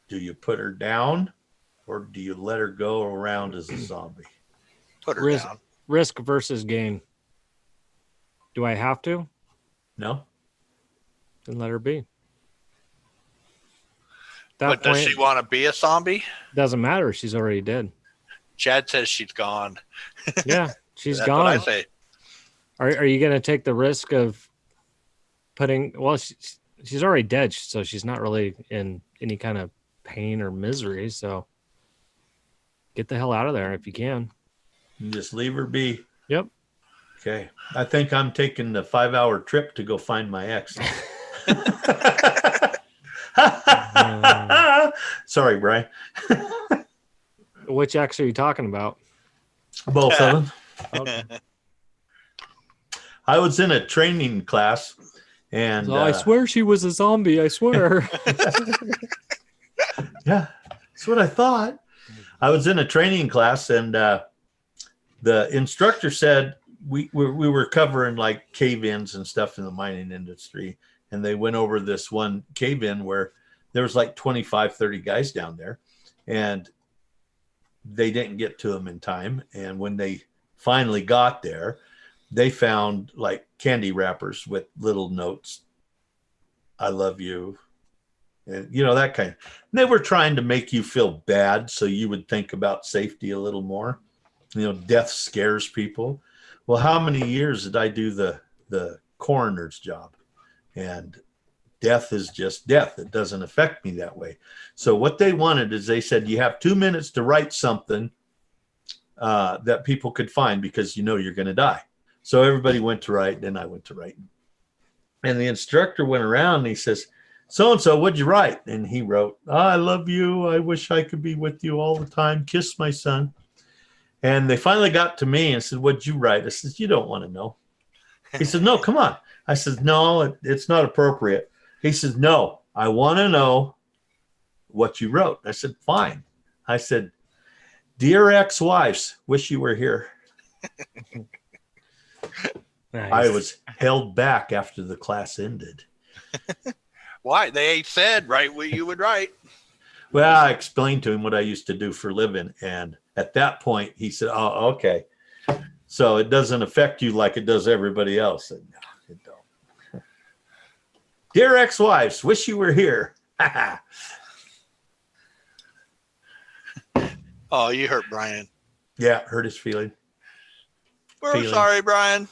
Do you put her down or do you let her go around as a zombie? Put her down. Risk versus gain. Do I have to? No? Then let her be. But does she want to be a zombie? Doesn't matter. She's already dead. Chad says she's gone. Yeah, she's That's gone. what I say. Are you going to take the risk of putting? Well, she's already dead, so she's not really in any kind of pain or misery. So get the hell out of there if you can. You just leave her be. Yep. Okay. I think I'm taking the 5-hour trip to go find my ex. Sorry, Brian. Which ex are you talking about? Both of them. Okay. I was in a training class, and I swear she was a zombie. I swear. yeah, that's what I thought. I was in a training class, and the instructor said we were covering like cave-ins and stuff in the mining industry, and they went over this one cave-in where there was like 25, 30 guys down there, and they didn't get to them in time. And when they finally got there, they found like candy wrappers with little notes. I love you. And, you know, that kind of, they were trying to make you feel bad so you would think about safety a little more. You know, death scares people. Well, how many years did I do the coroner's job? And death is just death. It doesn't affect me that way. So what they wanted is they said, you have 2 minutes to write something that people could find because you know you're going to die. So everybody went to write, and I went to write. And the instructor went around and he says, so-and-so, what'd you write? And he wrote, I love you. I wish I could be with you all the time. Kiss my son. And they finally got to me and said, what'd you write? I said, you don't want to know. He said, no, come on. I said, no, it's not appropriate. He says, no, I want to know what you wrote. I said, fine. I said, dear ex-wives, wish you were here. Nice. I was held back after the class ended. Why? They said write what you would write. Well, I explained to him what I used to do for a living. And at that point, he said, oh, okay. So it doesn't affect you like it does everybody else. I said, no, it don't. Dear ex-wives, wish you were here. Oh, you hurt Brian. Yeah, hurt his feeling. We're sorry, Brian.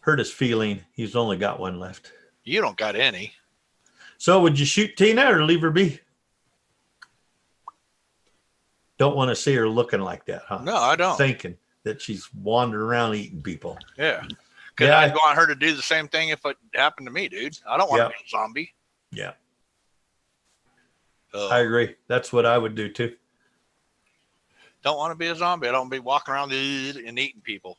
Hurt his feeling. He's only got one left. You don't got any. So would you shoot Tina or leave her be? Don't want to see her looking like that, huh? No, I don't. Thinking that she's wandering around eating people. Yeah. Because Yeah, I'd want her to do the same thing if it happened to me, dude. I don't want Yeah. to be a zombie. Yeah, So, I agree. That's what I would do too. don't want to be a zombie. I don't want to be walking around and eating people.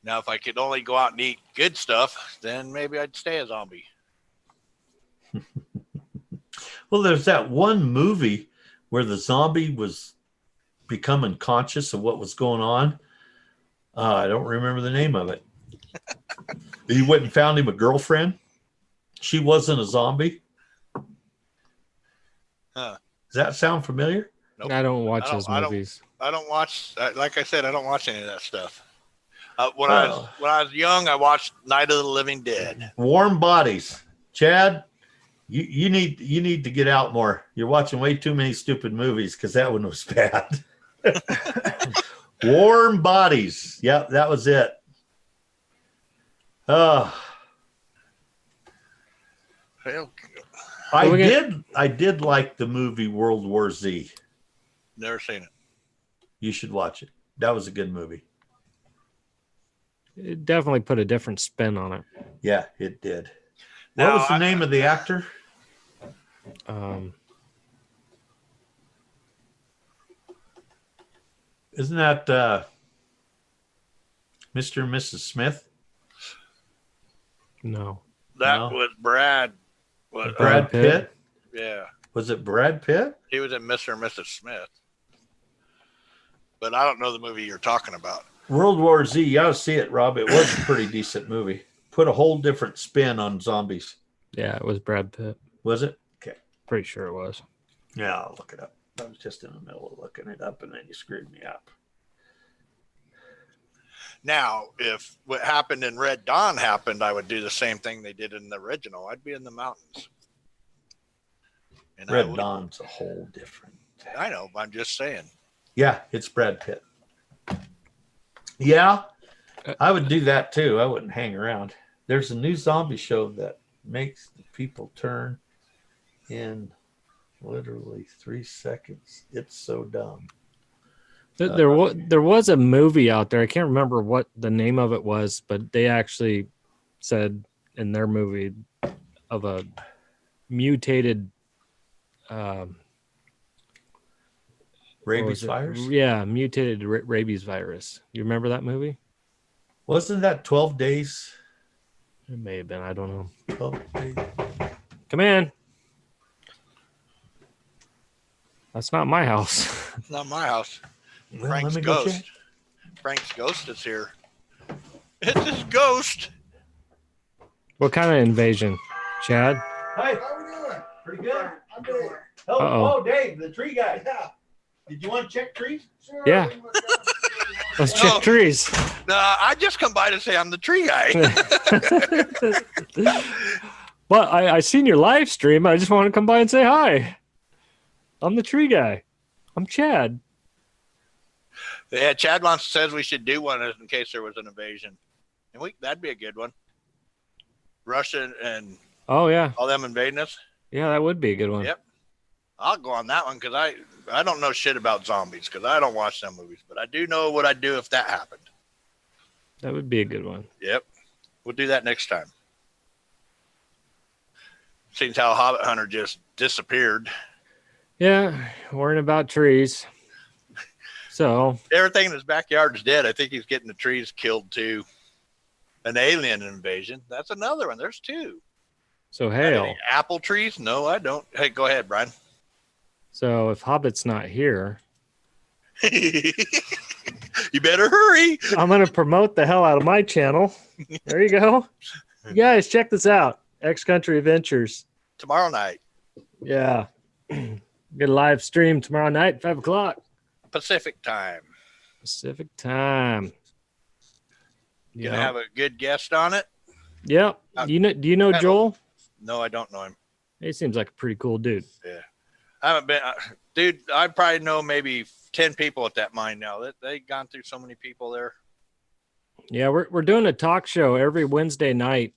Now, if I could only go out and eat good stuff, then maybe I'd stay a zombie. Well, there's that one movie where the zombie was becoming conscious of what was going on. I don't remember the name of it. He went and found him a girlfriend. She wasn't a zombie. Huh. Does that sound familiar? Nope. I don't watch I don't- those I don't- movies. I don't watch, like I said, I don't watch any of that stuff. When Oh. I was young, I watched Night of the Living Dead. Warm Bodies. Chad, you need to get out more. You're watching way too many stupid movies because that one was bad. Warm Bodies. Yep, that was it. Oh, Well, I did like the movie World War Z. never seen it. You should watch it. That was a good movie. It definitely put a different spin on it. Yeah, it did. Now, What was the name of the actor? Isn't that Mr. and Mrs. Smith? No. That No. was Brad. Brad Pitt? Yeah, Was it Brad Pitt? he was in Mr. and Mrs. Smith. But I don't know the movie you're talking about. World War Z. You ought to see it, Rob. It was a pretty decent movie. Put a whole different spin on zombies. Yeah, it was Brad Pitt. Was it? Okay. Pretty sure it was. Yeah, I'll look it up. I was just in the middle of looking it up, and then you screwed me up. Now, if what happened in Red Dawn happened, I would do the same thing they did in the original. I'd be in the mountains. And Red Dawn's a whole different. I know, but I'm just saying. Yeah, it's Brad Pitt. Yeah, I would do that too. I wouldn't hang around. There's a new zombie show that makes the people turn in literally 3 seconds. It's so dumb. There was a movie out there. I can't remember what the name of it was, but they actually said in their movie of a mutated Rabies virus? Yeah, mutated rabies virus. You remember that movie? Wasn't that 12 days? It may have been. I don't know. 12 days. Come in. That's not my house. It's not my house. Well, Frank's let me go ghost. check. Frank's ghost is here. It's his ghost. What kind of invasion, Chad? Hi. How we doing? Pretty good. I'm good. Uh-oh. Oh, Dave, the tree guy. Yeah, Did you want to check trees? sure. Yeah. We went down to Let's check No. trees. I just come by to say I'm the tree guy. Well, I seen your live stream. I just want to come by and say hi. I'm the tree guy. I'm Chad. Yeah, Chad says we should do one in case there was an invasion. And that'd be a good one. Russia and Oh yeah, all them invading us. yeah, that would be a good one. Yep. I'll go on that one because I don't know shit about zombies because I don't watch them movies, but I do know what I'd do if that happened. That would be a good one. Yep. We'll do that next time. Seems how Hobbit Hunter just disappeared. Yeah, worrying about trees. So Everything in his backyard is dead. I think he's getting the trees killed too. An alien invasion. That's another one. There's two. so Got hail. any apple trees? No, I don't. Hey, go ahead, Brian. So if Hobbit's not here, You better hurry. I'm gonna promote the hell out of my channel. There you go. You guys, check this out. X Country Adventures. Tomorrow night, Yeah. Good live stream tomorrow night, 5:00 Pacific time. Pacific time. Gonna have a good guest on it. Yep. Do you know Joel? No, I don't know him. He seems like a pretty cool dude. I haven't been, dude. I probably know maybe 10 people at that mine now. They've gone through so many people there. Yeah, we're doing a talk show every Wednesday night,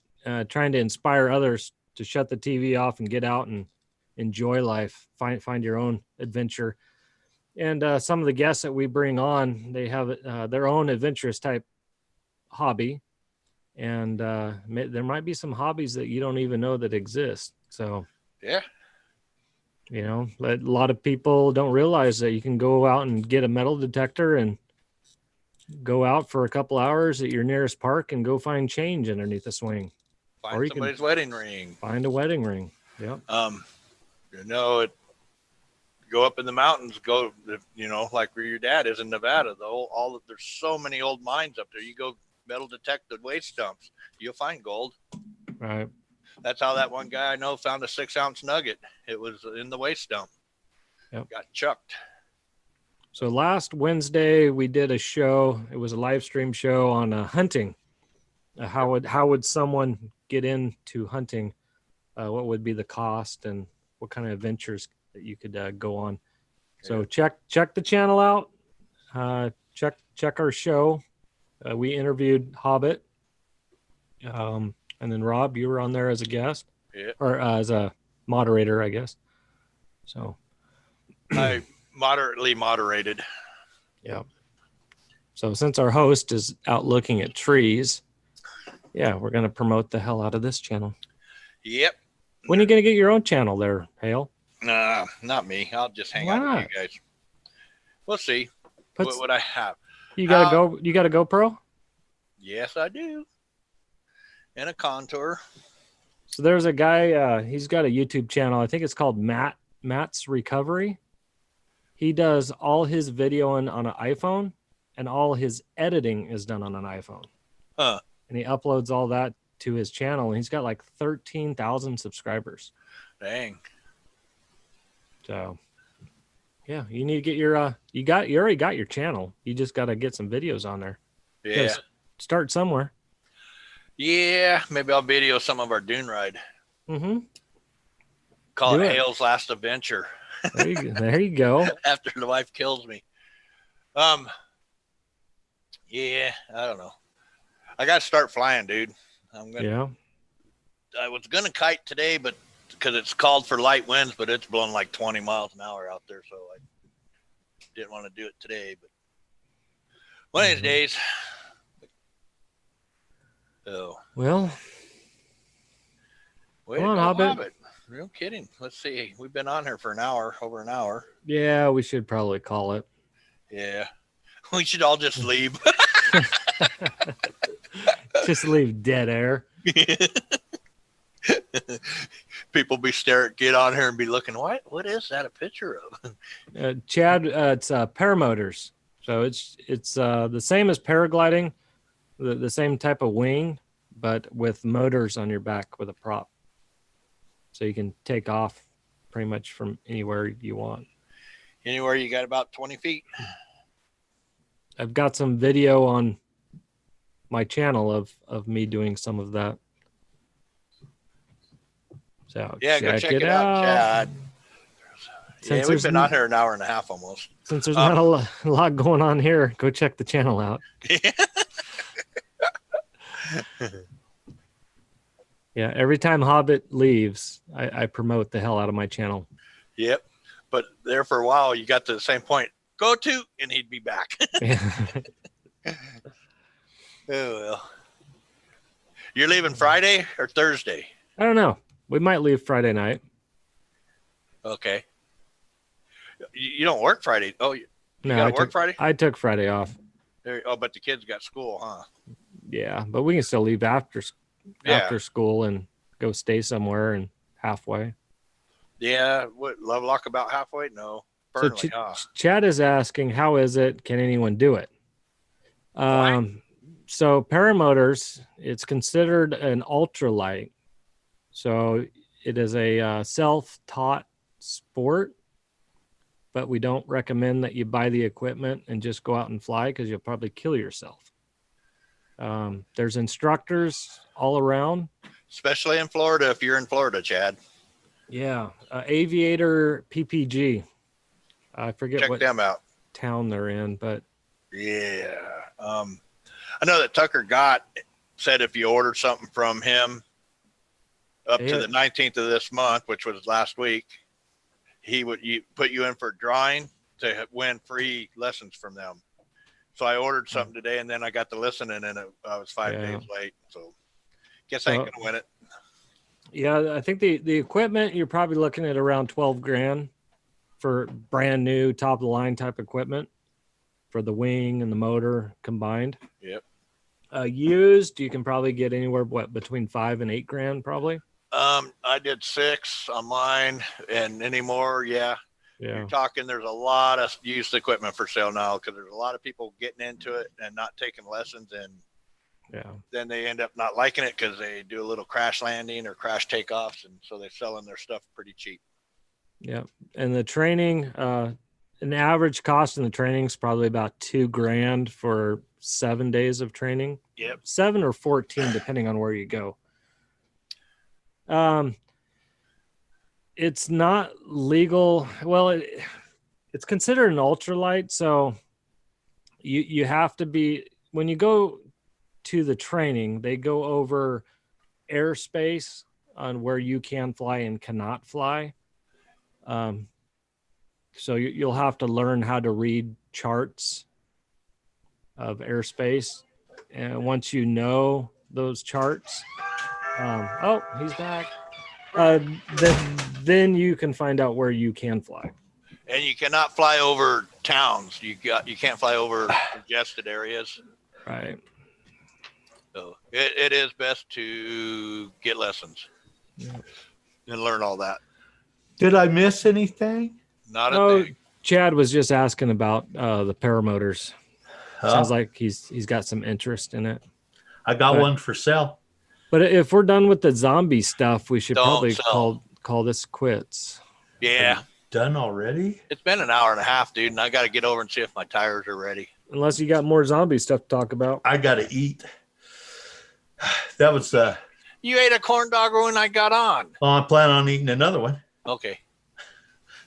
trying to inspire others to shut the TV off and get out and enjoy life, find your own adventure. And some of the guests that we bring on, they have their own adventurous type hobby, and there might be some hobbies that you don't even know that exist. So Yeah. you know, a lot of people don't realize that you can go out and get a metal detector and go out for a couple hours at your nearest park and go find change underneath the swing. Or Find you can- somebody's wedding ring. Find a wedding ring. Yep. Go up in the mountains, like where your dad is in Nevada. There's so many old mines up there. You go metal detect the waste dumps, you'll find gold. Right. That's how that one guy I know found a 6-ounce nugget. It was in the waste dump. Yep. Got chucked. So last Wednesday we did a show. It was a live stream show on hunting. How would someone get into hunting? What would be the cost and what kind of adventures that you could go on? So check the channel out. Check our show. We interviewed Hobbit. And then Rob, you were on there as a guest, or as a moderator, I guess. So I moderately moderated. yeah. So since our host is out looking at trees, yeah, we're gonna promote the hell out of this channel. Yep. When are you gonna get your own channel there, Hale? Nah, not me. I'll just hang Why out with not? you guys. We'll see. Put- What would I have? You got You got a GoPro? Yes, I do. And a contour. So there's a guy. He's got a YouTube channel. I think it's called Matt's Recovery. He does all his videoing on an iPhone, and all his editing is done on an iPhone. Huh. And he uploads all that to his channel, and he's got like 13,000 subscribers. Dang. So, yeah, you need to get your you already got your channel. You just got to get some videos on there. Yeah. Yes. Start somewhere. Yeah. Maybe I'll video some of our dune ride. Mm-hmm. Call Do it it. Hale's Last Adventure. There you go. After the wife kills me. Yeah, I don't know. I got to start flying, dude. Yeah. I was gonna kite today, but because it's called for light winds, but it's blowing like 20 miles an hour out there, so I didn't want to do it today. But one of these days. Oh, Well, wait, Come on, Hobbit. No kidding. Let's see. We've been on here for over an hour. yeah, we should probably call it. Yeah, we should all just leave. Just leave dead air. People get on here and be looking. What is that a picture of? Chad, it's paramotors. So it's the same as paragliding, the same type of wing, but with motors on your back with a prop. So you can take off pretty much from anywhere you want. Anywhere you got about 20 feet. I've got some video on my channel of me doing some of that. So Yeah, go check it out, Chad. Yeah, we've been on here an hour and a half almost. Since there's not a lot going on here, go check the channel out. Yeah, every time Hobbit leaves, I promote the hell out of my channel. Yep. But there for a while, you got to the same point. Go to, and he'd be back. Oh, well. You're leaving Friday or Thursday? I don't know. We might leave Friday night. Okay. You don't work Friday. Oh, you No, got to work Friday? I took Friday off. But the kids got school, huh? Yeah, but we can still leave after school and go stay somewhere and halfway. Yeah. What, Lovelock about halfway? No. Burnley, Chad is asking, how is it? Can anyone do it? So paramotors, it's considered an ultralight. So it is a self-taught sport, but we don't recommend that you buy the equipment and just go out and fly because you'll probably kill yourself. There's instructors all around. Especially in Florida, if you're in Florida, Chad. Yeah. Aviator PPG. I forget what them out. Town they're in, but yeah. I know that Tucker said if you ordered something from him up to the 19th of this month, which was last week, he would put you in for a drawing to win free lessons from them. So I ordered something today, and then I got the listening, and I was 5 days late. So guess I ain't gonna win it. Yeah, I think the equipment, you're probably looking at around 12 grand for brand new top of the line type equipment for the wing and the motor combined. Yep. Used, you can probably get anywhere between 5 and 8 grand probably. I did 6 on mine, and anymore, yeah. Yeah. You're talking, there's a lot of used equipment for sale now because there's a lot of people getting into it and not taking lessons, and then they end up not liking it because they do a little crash landing or crash takeoffs, and so they're selling their stuff pretty cheap. Yeah. And the training, an average cost in the training is probably about 2 grand for 7 days of training. Yep. 7 or 14, depending on where you go. It's not legal. Well, it's considered an ultralight. So you have to be, when you go to the training, they go over airspace on where you can fly and cannot fly. So you'll have to learn how to read charts of airspace. And once you know those charts, he's back. Then you can find out where you can fly. And you cannot fly over towns. You can't fly over congested areas. Right. So it is best to get lessons and learn all that. Did I miss anything? Not a thing. Chad was just asking about the paramotors. Sounds like he's got some interest in it. I got one for sale. But if we're done with the zombie stuff, we should probably call this quits. Yeah. Done already? It's been an hour and a half, dude, and I got to get over and see if my tires are ready. Unless you got more zombie stuff to talk about. I got to eat. That was You ate a corn dog when I got on. Well, I plan on eating another one. Okay.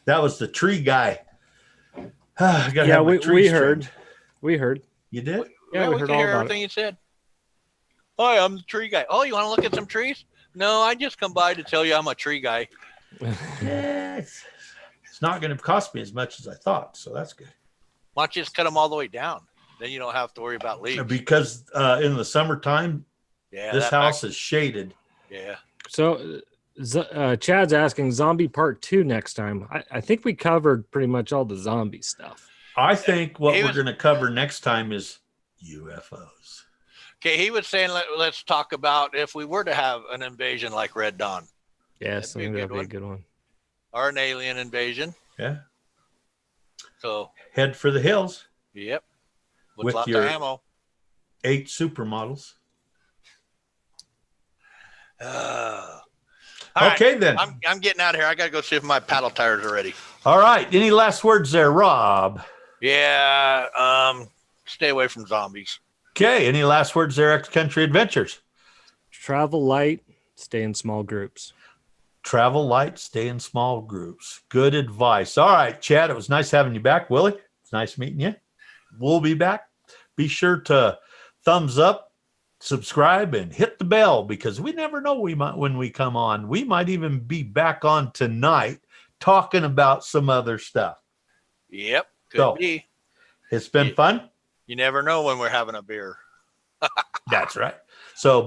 That was the tree guy. We heard. We heard. You did? Yeah, we heard all about everything you said. Hi, I'm the tree guy. Oh, you want to look at some trees? No, I just come by to tell you I'm a tree guy. Yeah, it's not going to cost me as much as I thought, so that's good. Why don't you just cut them all the way down? Then you don't have to worry about leaves. Because in the summertime, this house is shaded. Yeah. So Chad's asking Zombie Part 2 next time. I think we covered pretty much all the zombie stuff. I think what we're going to cover next time is UFOs. Okay, he was saying let's talk about if we were to have an invasion like Red Dawn. Yes, I think that'd be a good one. Or an alien invasion. Yeah. So head for the hills. Yep. With lots your of ammo. 8 supermodels. Okay, then. I'm getting out of here. I got to go see if my paddle tires are ready. All right. Any last words there, Rob? Yeah. stay away from zombies. Okay. Any last words there, X Country Adventures? Travel light, stay in small groups. Travel light, stay in small groups. Good advice. All right, Chad, it was nice having you back. Willie, it's nice meeting you. We'll be back. Be sure to thumbs up, subscribe, and hit the bell because we never know when we come on. We might even be back on tonight talking about some other stuff. Yep, could So, be. It's been fun. You never know when we're having a beer. That's right. So